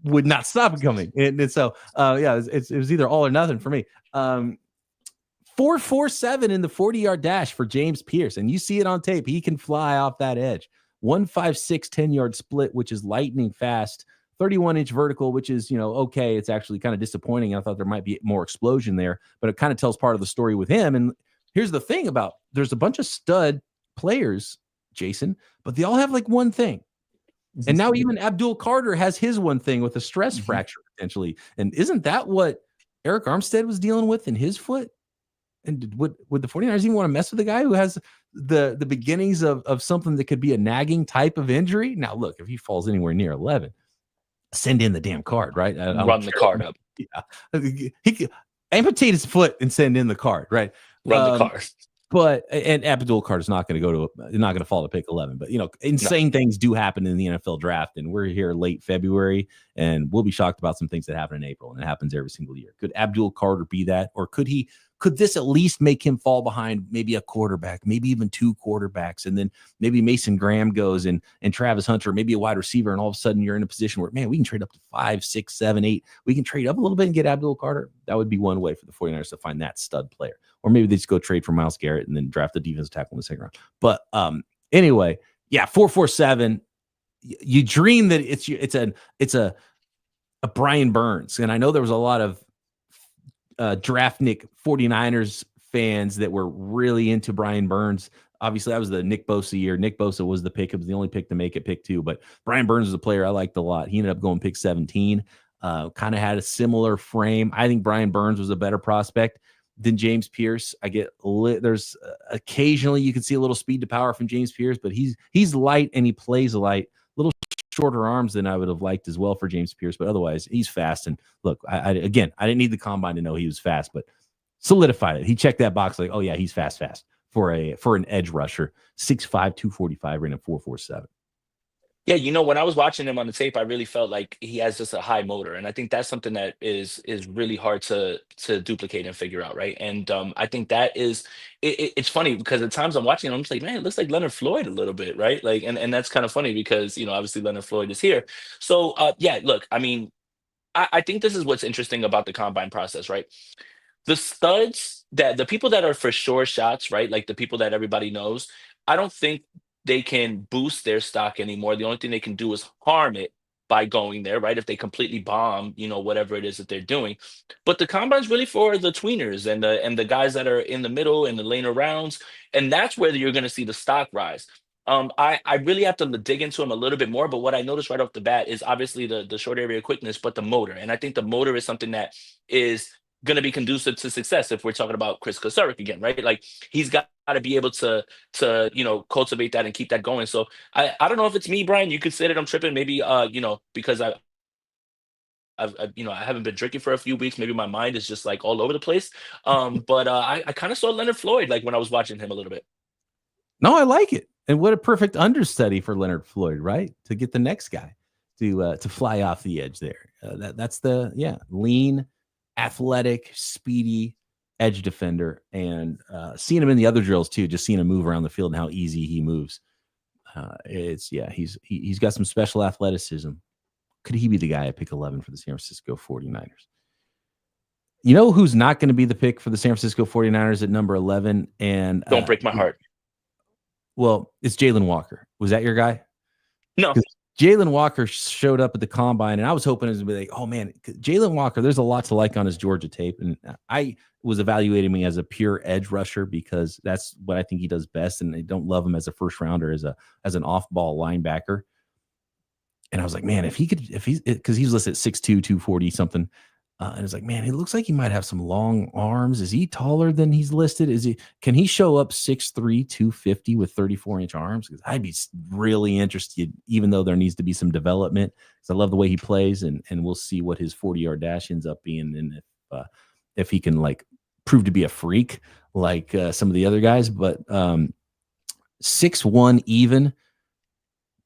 would not stop coming. And so, it was either all or nothing for me. 4.47 in the 40-yard dash for James Pierce. And you see it on tape. He can fly off that edge. 1.56 10-yard split, which is lightning fast. 31-inch vertical, which is, okay. It's actually kind of disappointing. I thought there might be more explosion there, but it kind of tells part of the story with him. And here's the thing there's a bunch of stud players, Jason, but they all have like one thing. And now even Abdul Carter has his one thing with a stress fracture potentially. And isn't that what Eric Armstead was dealing with in his foot? And would the 49ers even want to mess with a guy who has the beginnings of something that could be a nagging type of injury? Now, look, if he falls anywhere near 11, send in the damn card, right? Run the card up. Yeah. He could amputate his foot and send in the card, right? Run the card. But and Abdul Carter is not going to fall to pick 11. But insane things do happen in the NFL draft, and we're here late February, and we'll be shocked about some things that happen in April, and it happens every single year. Could Abdul Carter be that, or could this at least make him fall behind maybe a quarterback, maybe even two quarterbacks, and then maybe Mason Graham goes and Travis Hunter, maybe a wide receiver, and all of a sudden you're in a position where, man, we can trade up to 5, 6, 7, 8. We can trade up a little bit and get Abdul Carter. That would be one way for the 49ers to find that stud player. Or maybe they just go trade for Myles Garrett and then draft the defensive tackle in the second round. But anyway, yeah, 4.47. You dream that it's a Brian Burns, and I know there was a lot of Draftnik 49ers fans that were really into Brian Burns. Obviously, that was the Nick Bosa year. Nick Bosa was the pick. It was the only pick to make it, pick 2. But Brian Burns was a player I liked a lot. He ended up going pick 17. Kind of had a similar frame. I think Brian Burns was a better prospect than James Pierce. There's occasionally you can see a little speed to power from James Pierce, but he's light and he plays light. Little shorter arms than I would have liked as well for James Pierce, but otherwise he's fast. And look, I didn't need the combine to know he was fast, but solidified it. He checked that box like, oh yeah, he's fast for an edge rusher. 6'5", 245, ran a 4.47. Yeah, when I was watching him on the tape, I really felt like he has just a high motor, and I think that's something that is really hard to duplicate and figure out, right? And I think that is it's funny because at times I'm watching him, I'm just like, man, it looks like Leonard Floyd a little bit, right? Like, and that's kind of funny because obviously Leonard Floyd is here. So yeah, look, I mean, I think this is what's interesting about the combine process, right? The studs the people that are for sure shots, right? Like the people that everybody knows, I don't think they can boost their stock anymore. The only thing they can do is harm it by going there, right? If they completely bomb, whatever it is that they're doing. But the combine's really for the tweeners and the guys that are in the middle and the later rounds. And that's where you're going to see the stock rise. I really have to dig into him a little bit more, but what I noticed right off the bat is obviously the short area quickness, but the motor. And I think the motor is something that is going to be conducive to success if we're talking about Chris Kosarik again, right? Like he's got to be able to cultivate that and keep that going. So I don't know if it's me, Brian. You could say that I'm tripping, maybe because I haven't been drinking for a few weeks. Maybe my mind is just like all over the place. But I kind of saw Leonard Floyd like when I was watching him a little bit. No, I like it. And what a perfect understudy for Leonard Floyd, right? To get the next guy to fly off the edge there. That's lean, athletic, speedy edge defender, and seeing him in the other drills too, just seeing him move around the field and how easy he moves. He's got some special athleticism. Could he be the guy at pick 11 for the San Francisco 49ers? You know who's not going to be the pick for the San Francisco 49ers at number 11? And don't break my heart. Well, it's Jalen Walker. Was that your guy? No. Jalen Walker showed up at the combine, and I was hoping it would be like, oh man, Jalen Walker, there's a lot to like on his Georgia tape. And I was evaluating me as a pure edge rusher because that's what I think he does best. And I don't love him as a first rounder, as an off-ball linebacker. And I was like, man, because he's listed at 6'2", 240 something. And it's like, man, it looks like he might have some long arms. Is he taller than he's listed? Can he show up 6'3", 250 with 34-inch arms? Because I'd be really interested, even though there needs to be some development. Because I love the way he plays, and we'll see what his 40-yard dash ends up being, and if he can like prove to be a freak like some of the other guys. But 6'1" even,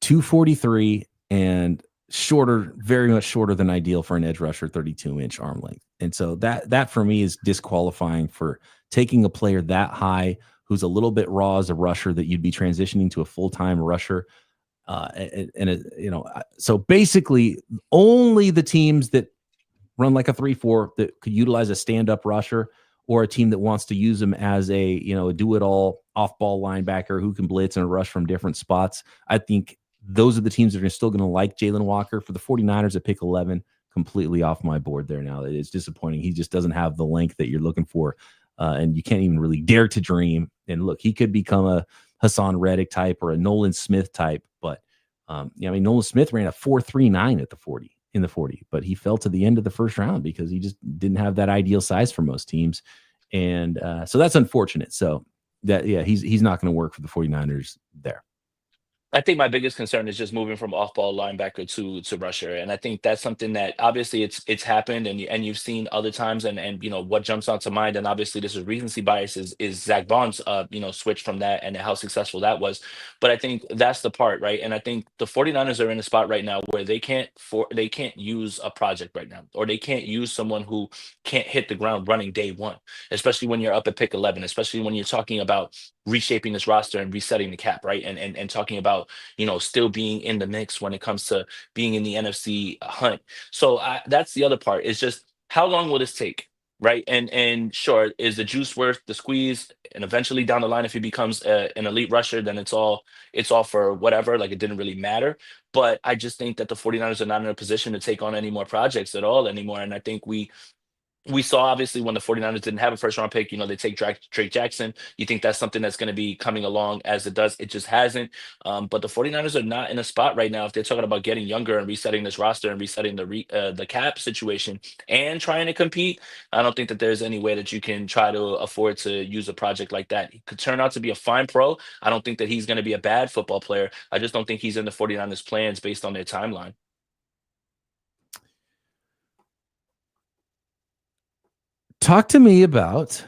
243, and shorter, very much shorter than ideal for an edge rusher, 32-inch arm length. And so that for me is disqualifying for taking a player that high who's a little bit raw as a rusher that you'd be transitioning to a full-time rusher. So basically only the teams that run like a 3-4 that could utilize a stand-up rusher, or a team that wants to use him as a do-it-all off-ball linebacker who can blitz and rush from different spots. I think those are the teams that are still going to like Jalen Walker. For the 49ers at pick 11, completely off my board there now. It's disappointing. He just doesn't have the length that you're looking for, and you can't even really dare to dream. And look, he could become a Hassan Reddick type or a Nolan Smith type, but Nolan Smith ran a 4.39 at the 40, but he fell to the end of the first round because he just didn't have that ideal size for most teams. And so that's unfortunate. So he's not going to work for the 49ers there. I think my biggest concern is just moving from off-ball linebacker to rusher, and I think that's something that obviously it's happened, and you've seen other times, and what jumps onto mind, and obviously this is recency bias, is Zach Bond's switch from that and how successful that was. But I think that's the part, right? And I think the 49ers are in a spot right now where they can't use a project right now, or they can't use someone who can't hit the ground running day one, especially when you're up at pick 11, especially when you're talking about reshaping this roster and resetting the cap, right? And talking about, still being in the mix when it comes to being in the NFC hunt. So that's the other part, is just how long will this take, right? And sure, is the juice worth the squeeze? And eventually down the line, if he becomes an elite rusher, then it's all for whatever, like it didn't really matter. But I just think that the 49ers are not in a position to take on any more projects at all anymore. And I think we saw, obviously, when the 49ers didn't have a first-round pick, they take Drake Jackson. You think that's something that's going to be coming along as it does. It just hasn't. But the 49ers are not in a spot right now, if they're talking about getting younger and resetting this roster and resetting the cap situation and trying to compete. I don't think that there's any way that you can try to afford to use a project like that. He could turn out to be a fine pro. I don't think that he's going to be a bad football player. I just don't think he's in the 49ers plans based on their timeline. Talk to me about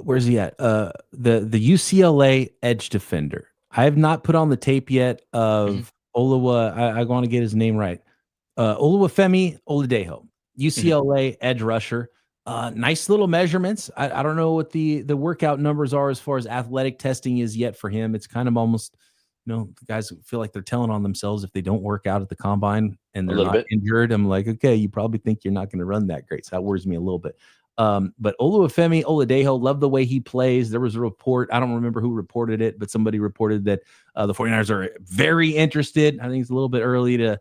where's he at? The UCLA edge defender. I have not put on the tape yet of Oluwa. I want to get his name right. Oluwafemi Oladejo, UCLA edge rusher. Nice little measurements. I don't know what the workout numbers are as far as athletic testing is yet for him. It's kind of almost, the guys feel like they're telling on themselves if they don't work out at the combine and they're not injured. I'm like, okay, you probably think you're not going to run that great. So that worries me a little bit. But Oluwafemi Oladejo, love the way he plays. There was a report, I don't remember who reported it, but somebody reported that the 49ers are very interested. I think it's a little bit early to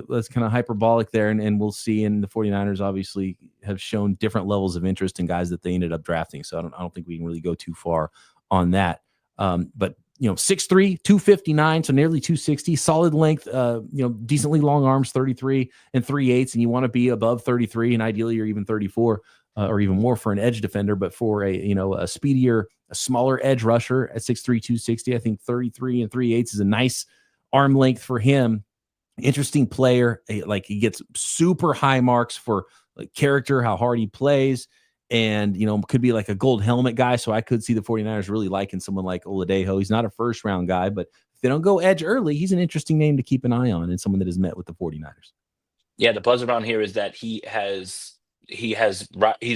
let's kind of hyperbolic there, and we'll see. And the 49ers obviously have shown different levels of interest in guys that they ended up drafting. So I don't think we can really go too far on that. But 6'3", 259, so nearly 260, solid length, decently long arms, 33 and 3/8, and you want to be above 33, and ideally you're even 34 or even more for an edge defender. But for a speedier, a smaller edge rusher at 6'3", 260, I think 33 and 3/8 is a nice arm length for him. Interesting player. Like, he gets super high marks for character, how hard he plays. And, could be like a gold helmet guy. So I could see the 49ers really liking someone like Oladejo. He's not a first round guy, but they don't go edge early, he's an interesting name to keep an eye on and someone that has met with the 49ers. Yeah, the buzz around here is that he's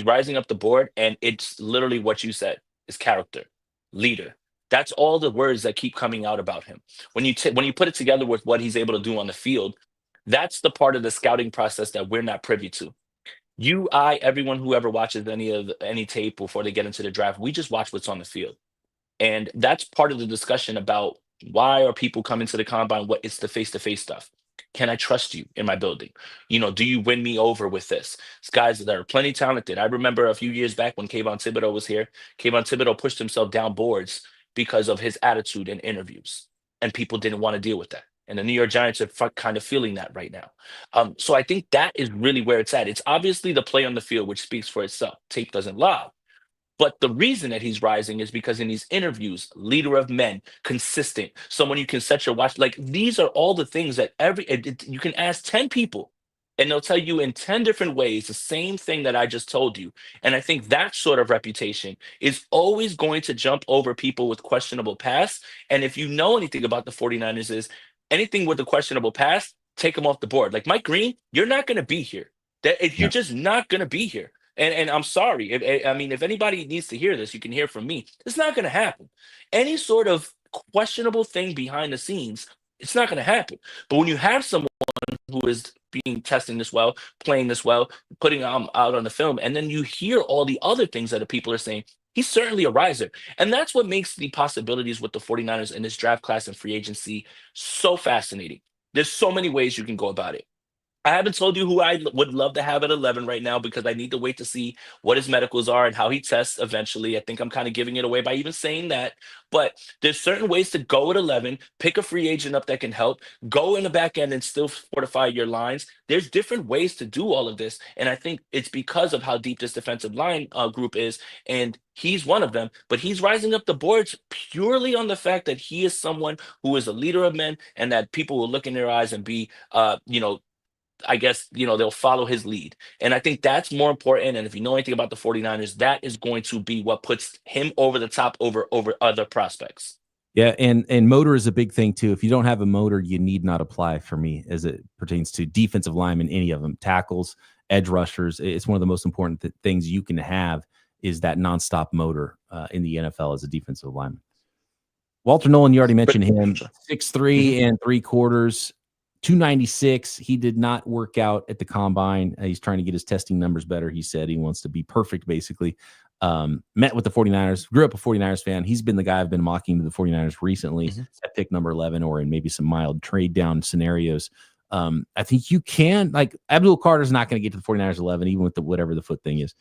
rising up the board, and it's literally what you said: is character, leader. That's all the words that keep coming out about him. When you put it together with what he's able to do on the field, that's the part of the scouting process that we're not privy to. You, I, everyone who ever watches any tape before they get into the draft, we just watch what's on the field. And that's part of the discussion about why are people coming to the combine? What it's the face-to-face stuff. Can I trust you in my building? Do you win me over with this? It's guys that are plenty talented. I remember a few years back when Kayvon Thibodeau was here. Kayvon Thibodeau pushed himself down boards because of his attitude in interviews, and people didn't want to deal with that. And the New York Giants are kind of feeling that right now. So I think that is really where it's at. It's obviously the play on the field, which speaks for itself. Tape doesn't lie. But the reason that he's rising is because in these interviews, leader of men, consistent, someone you can set your watch. Like these are all the things that you can ask 10 people and they'll tell you in 10 different ways the same thing that I just told you. And I think that sort of reputation is always going to jump over people with questionable past. And if you know anything about the 49ers is anything with a questionable past, take them off the board. Like Mike Green, you're not going to be here. You're Yeah. just not going to be here. And I'm sorry. I mean, if anybody needs to hear this, you can hear from me. It's not going to happen. Any sort of questionable thing behind the scenes, it's not going to happen. But when you have someone who is being testing this well, playing this well, putting out on the film, and then you hear all the other things that the people are saying, he's certainly a riser. And that's what makes the possibilities with the 49ers in this draft class and free agency so fascinating. There's so many ways you can go about it. I haven't told you who I would love to have at 11 right now because I need to wait to see what his medicals are and how he tests eventually. I think I'm kind of giving it away by even saying that. But there's certain ways to go at 11, pick a free agent up that can help, go in the back end and still fortify your lines. There's different ways to do all of this. And I think it's because of how deep this defensive line group is. And he's one of them, but he's rising up the boards purely on the fact that he is someone who is a leader of men and that people will look in their eyes and be, I guess, they'll follow his lead. And I think that's more important. And if you know anything about the 49ers, that is going to be what puts him over the top over other prospects. Yeah, and motor is a big thing too. If you don't have a motor, you need not apply for me as it pertains to defensive linemen, any of them, tackles, edge rushers. It's one of the most important things you can have is that nonstop motor in the NFL as a defensive lineman. Walter Nolan, you already mentioned him, 6'3" and 3/4. 296. He did not work out at the combine. He's trying to get his testing numbers better. He said he wants to be perfect, basically. Met with the 49ers, grew up a 49ers fan. He's been the guy I've been mocking to the 49ers recently at pick number 11 or in maybe some mild trade down scenarios. I think you can, like, Abdul Carter's not going to get to the 49ers 11, even with whatever the foot thing is.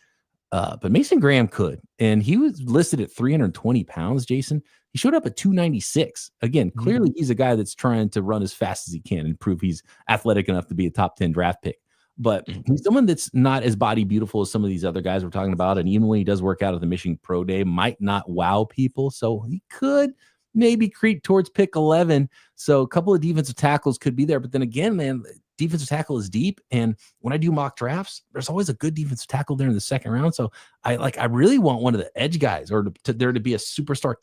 But Mason Graham could. And he was listed at 320 pounds, Jason. He showed up at 296. Again, clearly he's a guy that's trying to run as fast as he can and prove he's athletic enough to be a top 10 draft pick. But he's someone that's not as body beautiful as some of these other guys we're talking about. And even when he does work out at the Michigan Pro Day, might not wow people. So he could maybe creep towards pick 11. So a couple of defensive tackles could be there. But then again, man, defensive tackle is deep. And when I do mock drafts, there's always a good defensive tackle there in the second round. So I really want one of the edge guys or there to be a superstar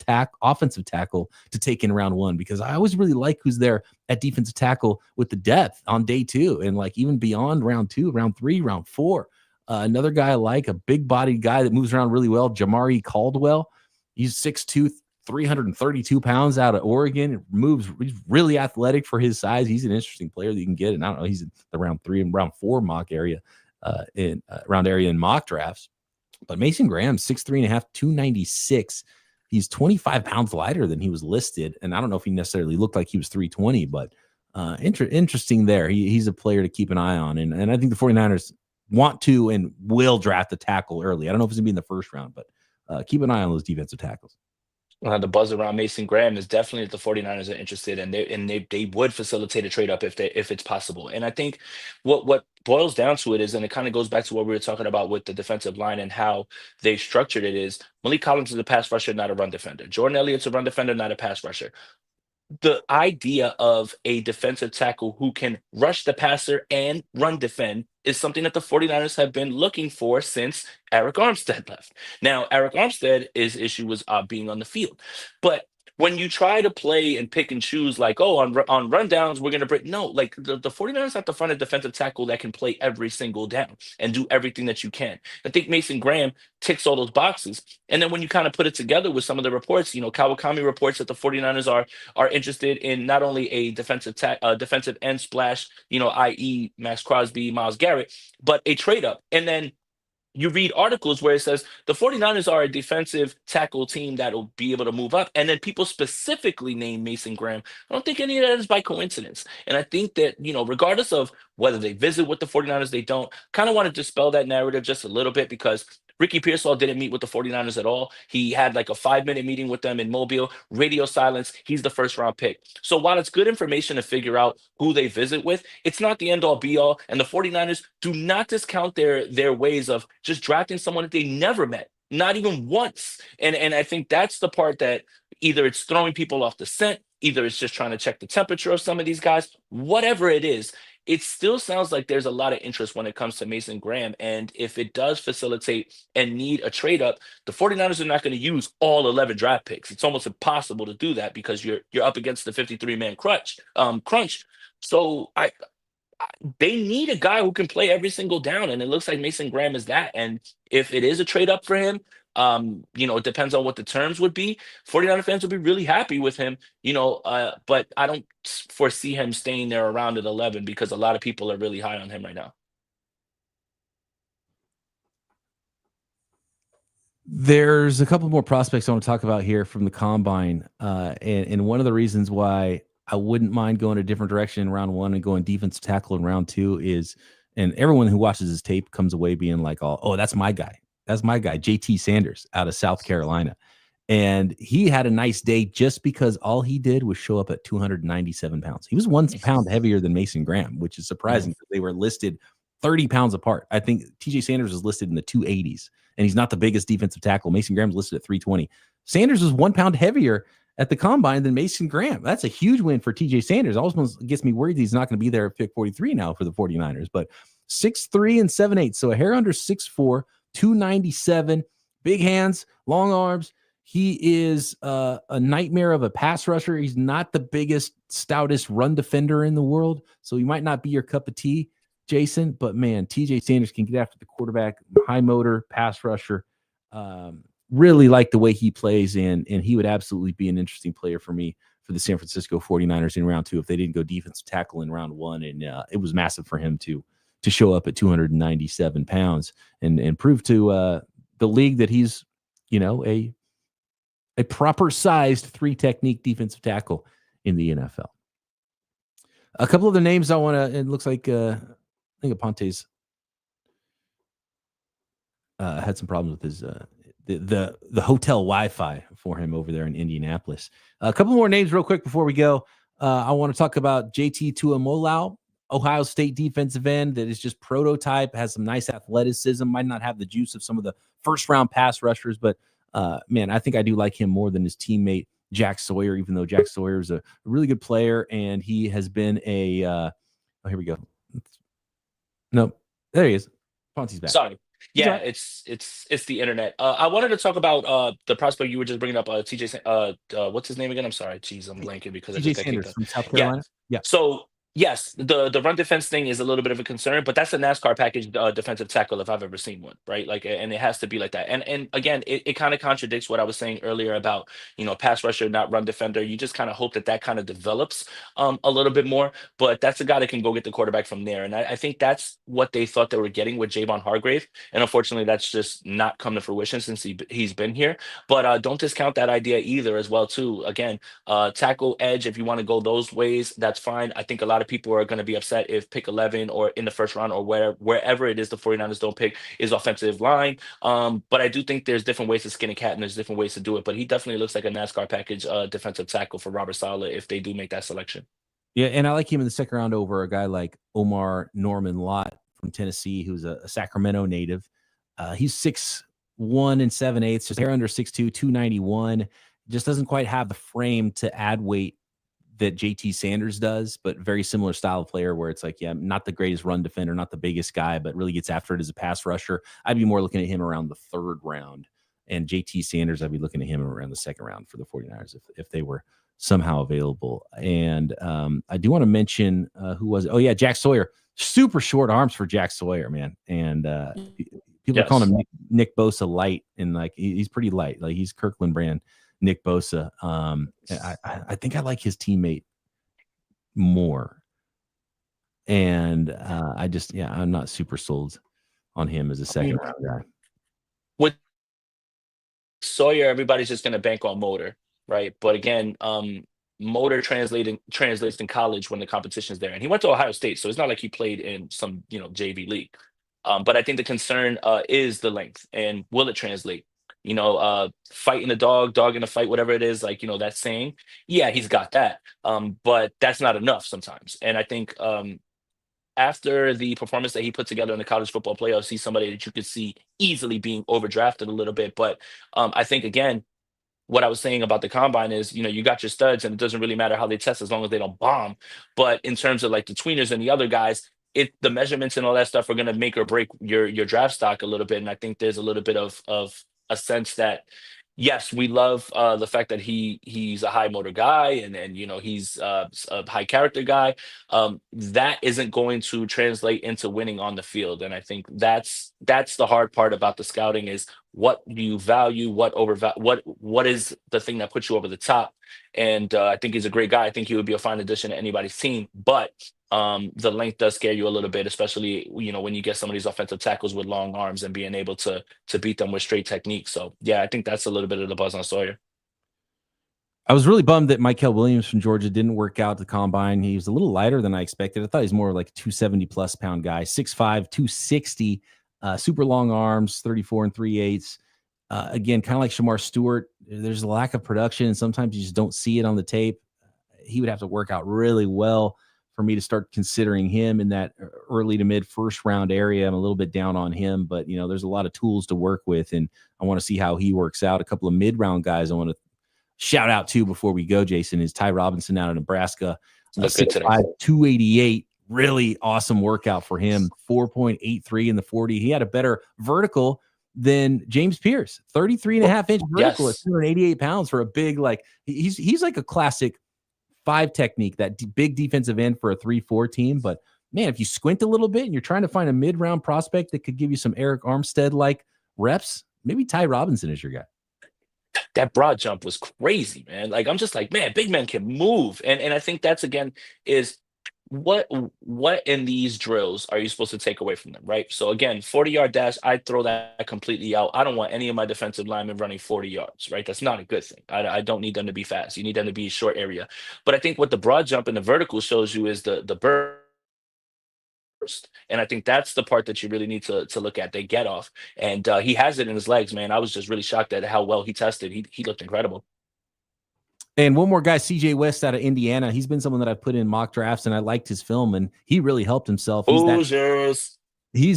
offensive tackle to take in round one, because I always really like who's there at defensive tackle with the depth on day two. And like even beyond round two, round three, round four, another guy I like, a big bodied guy that moves around really well, Jamari Caldwell. He's 6'2", 332 pounds out of Oregon. He's really athletic for his size. He's an interesting player that you can get. And I don't know, he's in the round 3 and round 4 mock area in mock drafts. But Mason Graham, 6'3.5", 296. He's 25 pounds lighter than he was listed. And I don't know if he necessarily looked like he was 320, but interesting there. He's a player to keep an eye on. And I think the 49ers want to and will draft a tackle early. I don't know if it's going to be in the first round, but keep an eye on those defensive tackles. The buzz around Mason Graham is definitely that the 49ers are interested, and they would facilitate a trade up if it's possible. And I think what boils down to it is, and it kind of goes back to what we were talking about with the defensive line and how they structured it, is Malik Collins is a pass rusher, not a run defender. Jordan Elliott's a run defender, not a pass rusher. The idea of a defensive tackle who can rush the passer and run defend is something that the 49ers have been looking for since Eric Armstead left. Now, Eric Armstead, his issue was being on the field. But when you try to play and pick and choose, like, oh, on rundowns, we're going to bring, no, like the 49ers have to find a defensive tackle that can play every single down and do everything that you can. I think Mason Graham ticks all those boxes. And then when you kind of put it together with some of the reports, Kawakami reports that the 49ers are interested in not only a defensive end splash, i.e. Max Crosby, Miles Garrett, but a trade up. And then you read articles where it says the 49ers are a defensive tackle team that'll be able to move up. And then people specifically name Mason Graham. I don't think any of that is by coincidence. And I think that, regardless of whether they visit with the 49ers, they don't, kind of want to dispel that narrative just a little bit because Ricky Pearsall didn't meet with the 49ers at all. He had like a 5-minute meeting with them in Mobile, radio silence. He's the first round pick. So while it's good information to figure out who they visit with, it's not the end all be all. And the 49ers do not discount their ways of just drafting someone that they never met, not even once. And I think that's the part that either it's throwing people off the scent, either it's just trying to check the temperature of some of these guys, whatever it is. It still sounds like there's a lot of interest when it comes to Mason Graham. And if it does facilitate and need a trade up, the 49ers are not going to use all 11 draft picks. It's almost impossible to do that because you're up against the 53-man crunch. So they need a guy who can play every single down, and it looks like Mason Graham is that. And if it is a trade up for him, it depends on what the terms would be. 49er fans would be really happy with him, but I don't foresee him staying there around at 11 because a lot of people are really high on him right now. There's a couple more prospects I want to talk about here from the combine. And one of the reasons why I wouldn't mind going a different direction in round one and going defensive tackle in round two is, and everyone who watches his tape comes away being like, oh, that's my guy. That's my guy, JT Sanders out of South Carolina. And he had a nice day just because all he did was show up at 297 pounds. He was 1 pound heavier than Mason Graham, which is surprising because they were listed 30 pounds apart. I think TJ Sanders was listed in the 280s, and he's not the biggest defensive tackle. Mason Graham's listed at 320. Sanders was 1 pound heavier at the combine than Mason Graham. That's a huge win for TJ Sanders. Almost gets me worried he's not going to be there at pick 43 now for the 49ers, but 6'3" and 7'8", so a hair under 6'4", 297, big hands, long arms. He is a nightmare of a pass rusher. He's not the biggest, stoutest run defender in the world, so he might not be your cup of tea, Jason, but man, TJ Sanders can get after the quarterback, high motor, pass rusher. Really like the way he plays, and he would absolutely be an interesting player for me for the San Francisco 49ers in round two if they didn't go defensive tackle in round one. And it was massive for him to show up at 297 pounds and prove to the league that he's, a proper sized 3 technique defensive tackle in the NFL. A couple of the names I want to, it looks like, I think Aponte's had some problems with his, the hotel Wi-Fi for him over there in Indianapolis. A couple more names real quick before we go. I want to talk about JT Tuimoloau, Ohio State defensive end that is just prototype, has some nice athleticism, might not have the juice of some of the first round pass rushers, but man, I think I do like him more than his teammate Jack Sawyer, even though Jack Sawyer is a really good player and he has been a here we go. Nope, there he is. Ponte's back. Sorry. Yeah, it's the internet. I wanted to talk about the prospect you were just bringing up, TJ. What's his name again? I'm sorry, jeez, I'm blanking because I TJ just got Sanders kicked out. from South Carolina. Yeah. So yes, the run defense thing is a little bit of a concern, but that's a NASCAR package defensive tackle if I've ever seen one, right? Like, and it has to be like that. And again, it kind of contradicts what I was saying earlier about pass rusher, not run defender. You just kind of hope that kind of develops a little bit more. But that's a guy that can go get the quarterback from there. And I think that's what they thought they were getting with Javon Hargrave. And unfortunately, that's just not come to fruition since he's been here. But don't discount that idea either as well too. Again, tackle edge, if you want to go those ways, that's fine. I think a lot of people are going to be upset if pick 11 or in the first round or wherever it is the 49ers don't pick is offensive line. But I do think there's different ways to skin a cat and there's different ways to do it. But he definitely looks like a NASCAR package defensive tackle for Robert Saleh if they do make that selection. Yeah, and I like him in the second round over a guy like Omar Norman Lott from Tennessee, who's a Sacramento native. He's 6'1" and 7/8, just hair under 6'2", 291. Just doesn't quite have the frame to add weight that JT Sanders does, but very similar style of player where it's like, yeah, not the greatest run defender, not the biggest guy, but really gets after it as a pass rusher. I'd be more looking at him around the third round And JT Sanders, I'd be looking at him around the second round for the 49ers if they were somehow available. And I do want to mention who was it? Oh, yeah, Jack Sawyer. Super short arms for Jack Sawyer, man. And people are calling Yes. him Nick Bosa light, and like he's pretty light. Like he's Kirkland brand Nick Bosa. I think I like his teammate more. And I'm not super sold on him as a second round guy. With Sawyer, everybody's just going to bank on motor, right? But again, motor translates in college when the competition's there. And he went to Ohio State, so it's not like he played in some JV league. But I think the concern is the length and will it translate? Fighting a dog in a fight, whatever it is, like that saying. Yeah, he's got that, but that's not enough sometimes. And I think after the performance that he put together in the college football playoffs, he's somebody that you could see easily being overdrafted a little bit. But I think again, what I was saying about the combine is, you got your studs, and it doesn't really matter how they test as long as they don't bomb. But in terms of like the tweeners and the other guys, the measurements and all that stuff are going to make or break your draft stock a little bit. And I think there's a little bit of a sense that yes, we love the fact that he's a high motor guy, and he's a high character guy. That isn't going to translate into winning on the field, and I think that's the hard part about the scouting is what do you value, what is the thing that puts you over the top. And I think he's a great guy. I think he would be a fine addition to anybody's team, but the length does scare you a little bit, especially when you get some of these offensive tackles with long arms and being able to beat them with straight technique. So yeah, I think that's a little bit of the buzz on Sawyer. I was really bummed that Mykel Williams from Georgia didn't work out the combine. He was a little lighter than I expected. I thought he was more like a 270 plus pound guy, 6'5", 260, super long arms, 34 and 3/8. Again, kind of like Shamar Stewart, there's a lack of production, and sometimes you just don't see it on the tape. He would have to work out really well for me to start considering him in that early to mid first round area. I'm a little bit down on him, but there's a lot of tools to work with, and I want to see how he works out. A couple of mid round guys I want to shout out to before we go, Jason, is Ty Robinson out of Nebraska, 6'5", 288. Really awesome workout for him. 4.83 in the 40. He had a better vertical than James Pierce, 33.5-inch vertical at 288 pounds for a big, like he's like a classic 5 technique, that big defensive end for a 3-4 team. But man, if you squint a little bit and you're trying to find a mid-round prospect that could give you some Eric Armstead-like reps, maybe Ty Robinson is your guy. That broad jump was crazy, man. Like, I'm just like, man, big men can move. And I think that's, again, is what in these drills are you supposed to take away from them, right? So again, 40-yard dash, I throw that completely out. I don't want any of my defensive linemen running 40 yards, right? That's not a good thing. I don't need them to be fast. You need them to be short area. But I think what the broad jump and the vertical shows you is the burst. And I think that's the part that you really need to look at. They get off. And he has it in his legs, man. I was just really shocked at how well he tested. He looked incredible. And one more guy, CJ West out of Indiana. He's been someone that I've put in mock drafts, and I liked his film, and he really helped himself. He's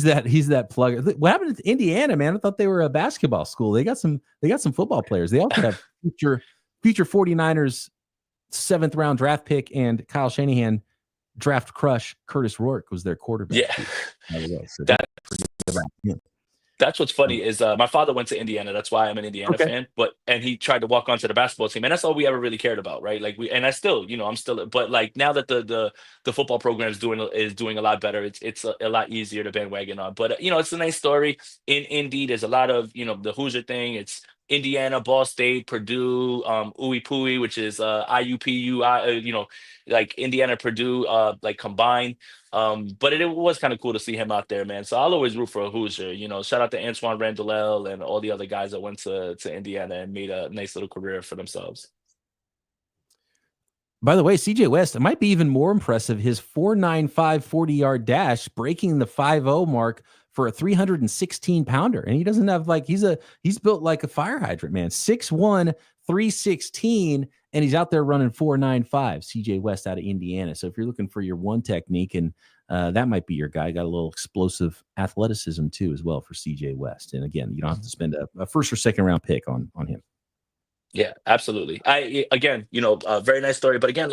that plug. What happened to Indiana, man? I thought they were a basketball school. They got some football players. They also have future 49ers 7th round draft pick and Kyle Shanahan draft crush Curtis Rourke was their quarterback. Yeah. That's what's funny is my father went to Indiana. That's why I'm an Indiana fan. And he tried to walk onto the basketball team, and that's all we ever really cared about, right? Like I still, I'm still. But like now that the football program is doing a lot better, it's a lot easier to bandwagon on. But it's a nice story. Indeed, there's a lot of the Hoosier thing. It's Indiana, Ball State, Purdue, Ooey Pooey, which is IUPU, like Indiana, Purdue, like combined. But it was kind of cool to see him out there, man. So I'll always root for a Hoosier. Shout out to Antoine Randall and all the other guys that went to Indiana and made a nice little career for themselves. By the way, CJ West, it might be even more impressive. His 4.95 40-yard dash, breaking the 5.0 mark for a 316 pounder. And he doesn't have he's built like a fire hydrant, man. 6'1", 316, and he's out there running 4.95. CJ West out of Indiana. So if you're looking for your one technique, and that might be your guy. Got a little explosive athleticism too, as well, for CJ West. And again, you don't have to spend a first or second round pick on him. Yeah, absolutely. Very nice story. But again,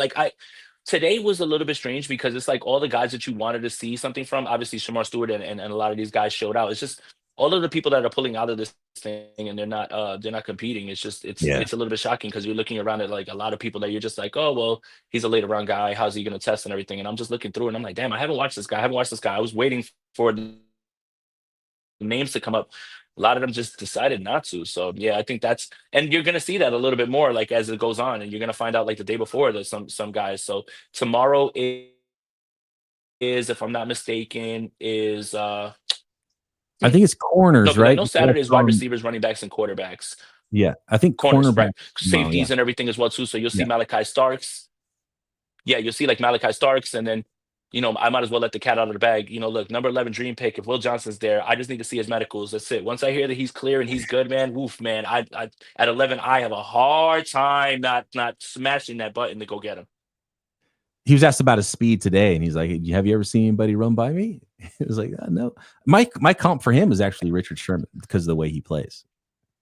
today was a little bit strange because it's like all the guys that you wanted to see something from, obviously Shamar Stewart and a lot of these guys showed out. It's just all of the people that are pulling out of this thing and they're not competing. It's just Yeah. it's a little bit shocking because you're looking around at like a lot of people that you're just like, oh well, he's a later round guy. How's he going to test and everything? And I'm just looking through and I'm like, damn, I haven't watched this guy. I haven't watched this guy. I was waiting for the names to come up. A lot of them just decided not to. So yeah, I think that's and you're gonna see that a little bit more like as it goes on, and you're gonna find out like the day before there's some guys. So tomorrow is, if I'm not mistaken, is I hmm, think it's no, corners, because I right? know Saturday is wide receivers, running backs, and quarterbacks. Yeah, I think Corners, cornerback right? tomorrow. Yeah, Safeties and everything as well too. So you'll see yeah. Malachi Starks. Yeah, you'll see like Malachi Starks, and then I might as well let the cat out of the bag. Look, number 11 dream pick. If Will Johnson's there, I just need to see his medicals. That's it. Once I hear that he's clear and he's good, man, woof, man. I at 11, I have a hard time not smashing that button to go get him. He was asked about his speed today, and he's like, "Have you ever seen anybody run by me?" It was like, no. My comp for him is actually Richard Sherman because of the way he plays.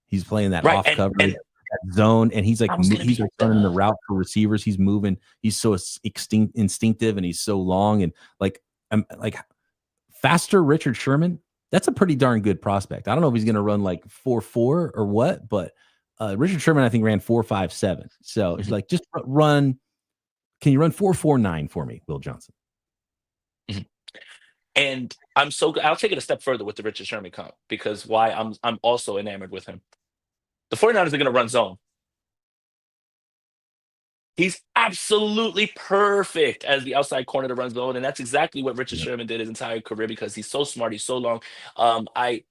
He's playing that Right, off coverage, and that zone, and he's like I was gonna he's be running the route for receivers. He's moving. He's so instinctive, and he's so long, and like faster Richard Sherman. That's a pretty darn good prospect. I don't know if he's going to run like 4.4 or what, but Richard Sherman I think ran 4.57. So it's mhm, like just run. Can you run 4.49 for me, Will Johnson? mhm. And I'll take it a step further with the Richard Sherman comp because why I'm also enamored with him. The 49ers are gonna run zone. He's absolutely perfect as the outside corner to run zone, and that's exactly what Richard Yeah. Sherman did his entire career because he's so smart, he's so long. I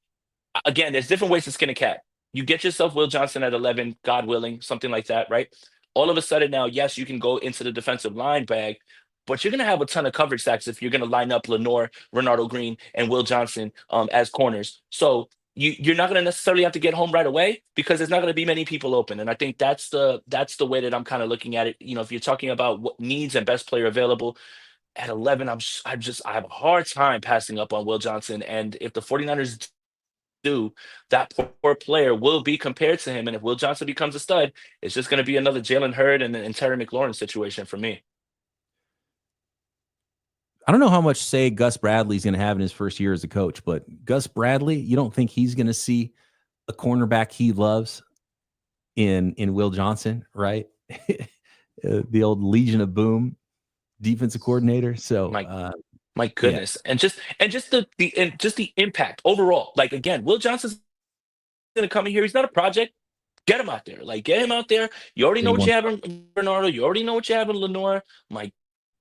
Again, there's different ways to skin a cat. You get yourself Will Johnson at 11, God willing, something like that, right? All of a sudden now, yes, you can go into the defensive line bag, but you're going to have a ton of coverage sacks if you're going to line up Lenore, Renardo Green, and Will Johnson as corners. So you're not going to necessarily have to get home right away because there's not going to be many people open. And I think that's the way that I'm kind of looking at it. If you're talking about what needs and best player available, at 11, I have a hard time passing up on Will Johnson. And if the 49ers do, that poor player will be compared to him. And if Will Johnson becomes a stud, it's just going to be another Jalen Hurd and Terry McLaurin situation for me. I don't know how much say Gus Bradley's going to have in his first year as a coach, but Gus Bradley, you don't think he's going to see a cornerback he loves in Will Johnson, right? The old Legion of Boom defensive coordinator. So My my yeah, goodness, and just the impact overall. Like again, Will Johnson's going to come in here. He's not a project. Get him out there. Like get him out there. You already know day what one. you have in Bernardo. You already know what you have in Lenore. My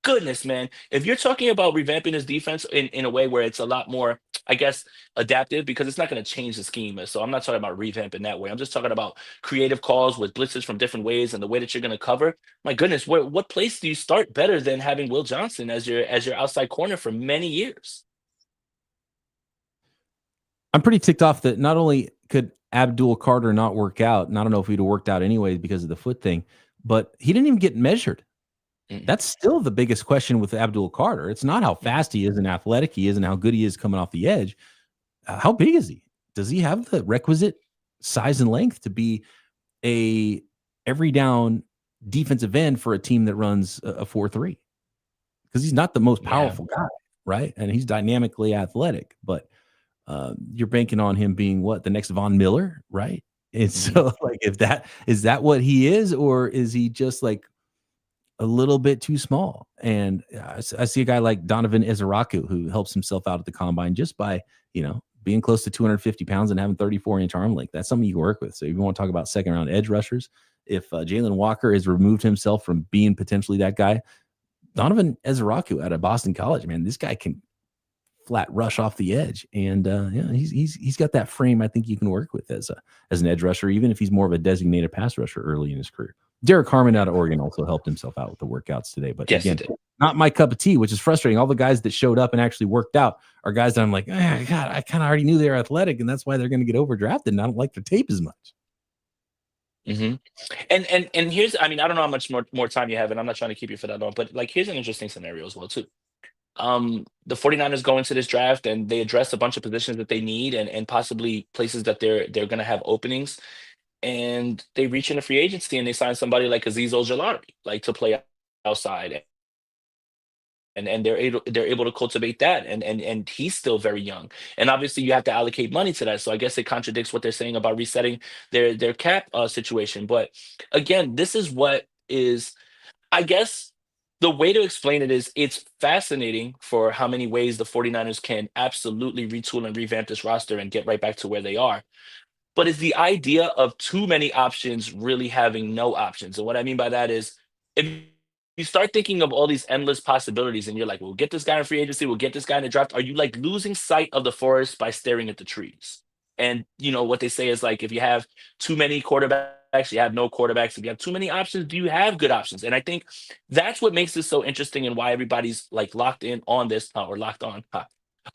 goodness, man. If you're talking about revamping his defense in a way where it's a lot more, I guess, adaptive, because it's not going to change the scheme. So I'm not talking about revamping that way. I'm just talking about creative calls with blitzes from different ways and the way that you're going to cover. My goodness, what place do you start better than having Will Johnson as your outside corner for many years? I'm pretty ticked off that not only could Abdul Carter not work out, and I don't know if he'd have worked out anyways because of the foot thing, but he didn't even get measured. Mm, That's still the biggest question with Abdul Carter. It's not how mm, fast he is and athletic he is and how good he is coming off the edge. How big is he? Does he have the requisite size and length to be a every down defensive end for a team that runs a 4-3? Because he's not the most yeah. powerful guy, right? And he's dynamically athletic, but you're banking on him being what the next Von Miller, right? And Mhm. so, like, if that is that what he is, or is he just like a little bit too small? And I see a guy like Donovan Izaraku who helps himself out at the combine just by being close to 250 pounds and having 34-inch arm length. That's something you can work with. So if you want to talk about second round edge rushers, if Jalen Walker has removed himself from being potentially that guy, Donovan Ezraku out of Boston College, man, this guy can flat rush off the edge, and yeah, he's got that frame. I think you can work with as an edge rusher, even if he's more of a designated pass rusher early in his career. Derek Harmon out of Oregon also helped himself out with the workouts today, but Yes, he again, did. not my cup of tea, which is frustrating. All the guys that showed up and actually worked out are guys that I'm like, God, I kind of already knew they were athletic, and that's why they're going to get overdrafted. And I don't like their tape as much. Hmm. And here's, I mean, I don't know how much more time you have, and I'm not trying to keep you for that long, but like here's an interesting scenario as well too. The 49ers go into this draft and they address a bunch of positions that they need and possibly places that they're going to have openings, and they reach into free agency and they sign somebody like Aziz Ojolari like to play outside. and they're able to cultivate that, and he's still very young, and obviously you have to allocate money to that. So I guess it contradicts what they're saying about resetting their cap situation. But again, this is what is, I guess, the way to explain it is it's fascinating for how many ways the 49ers can absolutely retool and revamp this roster and get right back to where they are. But is the idea of too many options really having no options? And what I mean by that is, if you start thinking of all these endless possibilities and you're like, we'll get this guy in free agency, we'll get this guy in the draft, are you like losing sight of the forest by staring at the trees? And what they say is like, if you have too many quarterbacks, you have no quarterbacks. If you have too many options, do you have good options? And I think that's what makes this so interesting and why everybody's like locked in on this, or locked on,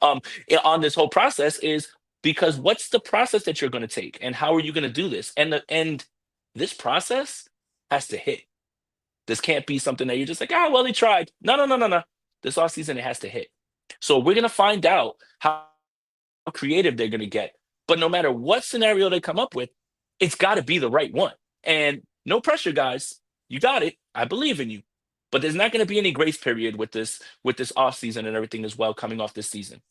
um, on this whole process is because what's the process that you're going to take and how are you going to do this? And this process has to hit. This can't be something that you're just like, ah, well, they tried. No, no, no, no, no. This offseason, it has to hit. So we're going to find out how creative they're going to get. But no matter what scenario they come up with, it's got to be the right one. And no pressure, guys. You got it. I believe in you. But there's not going to be any grace period with this offseason and everything as well coming off this season.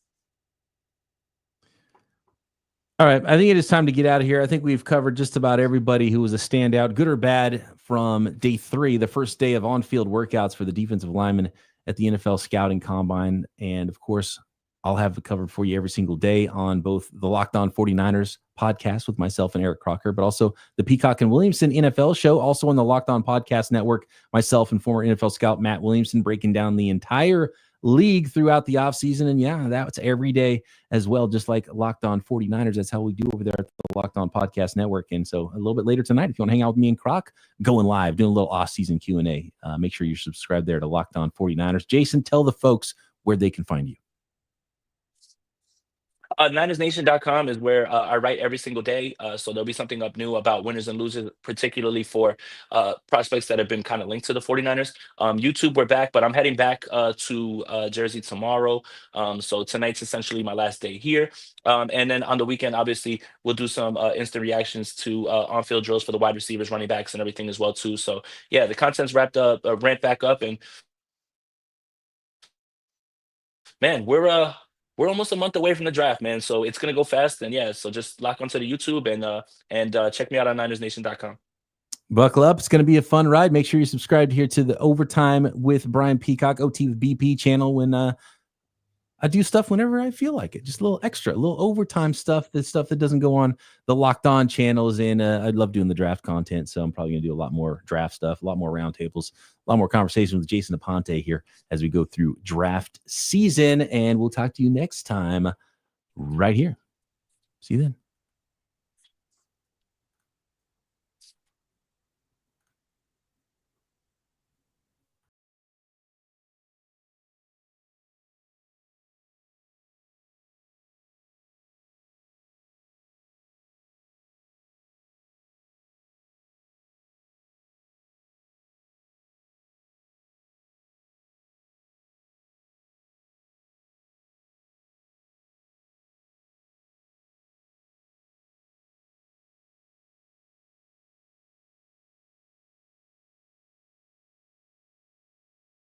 All right. I think it is time to get out of here. I think we've covered just about everybody who was a standout, good or bad, from day 3, the first day of on-field workouts for the defensive linemen at the NFL Scouting Combine. And, of course, I'll have it covered for you every single day on both the Locked On 49ers podcast with myself and Eric Crocker, but also the Peacock and Williamson NFL show, also on the Locked On Podcast Network. Myself and former NFL scout Matt Williamson breaking down the entire league throughout the offseason. And yeah, that's every day as well, just like Locked On 49ers. That's how we do over there at the Locked On Podcast Network. And so a little bit later tonight, if you want to hang out with me and Croc, going live, doing a little off-season Q&A, make sure you're subscribed there to Locked On 49ers. Jason, tell the folks where they can find you. NinersNation.com is where I write every single day. So there'll be something up new about winners and losers, particularly for prospects that have been kind of linked to the 49ers. YouTube, we're back, but I'm heading back to Jersey tomorrow. So tonight's essentially my last day here. And then on the weekend, obviously, we'll do some instant reactions to on-field drills for the wide receivers, running backs, and everything as well, too. So, yeah, the content's ramped back up. And, man, we're almost a month away from the draft, man. So it's gonna go fast, and yeah. So just lock onto the YouTube and check me out on NinersNation.com. Buckle up. It's going to be a fun ride. Make sure you're subscribed here to the Overtime with Brian Peacock, OT with BP channel, when I do stuff whenever I feel like it. Just a little extra, a little overtime stuff, the stuff that doesn't go on the Locked On channels. And I love doing the draft content. So I'm probably going to do a lot more draft stuff, a lot more roundtables, a lot more conversations with Jason Aponte here as we go through draft season. And we'll talk to you next time right here. See you then.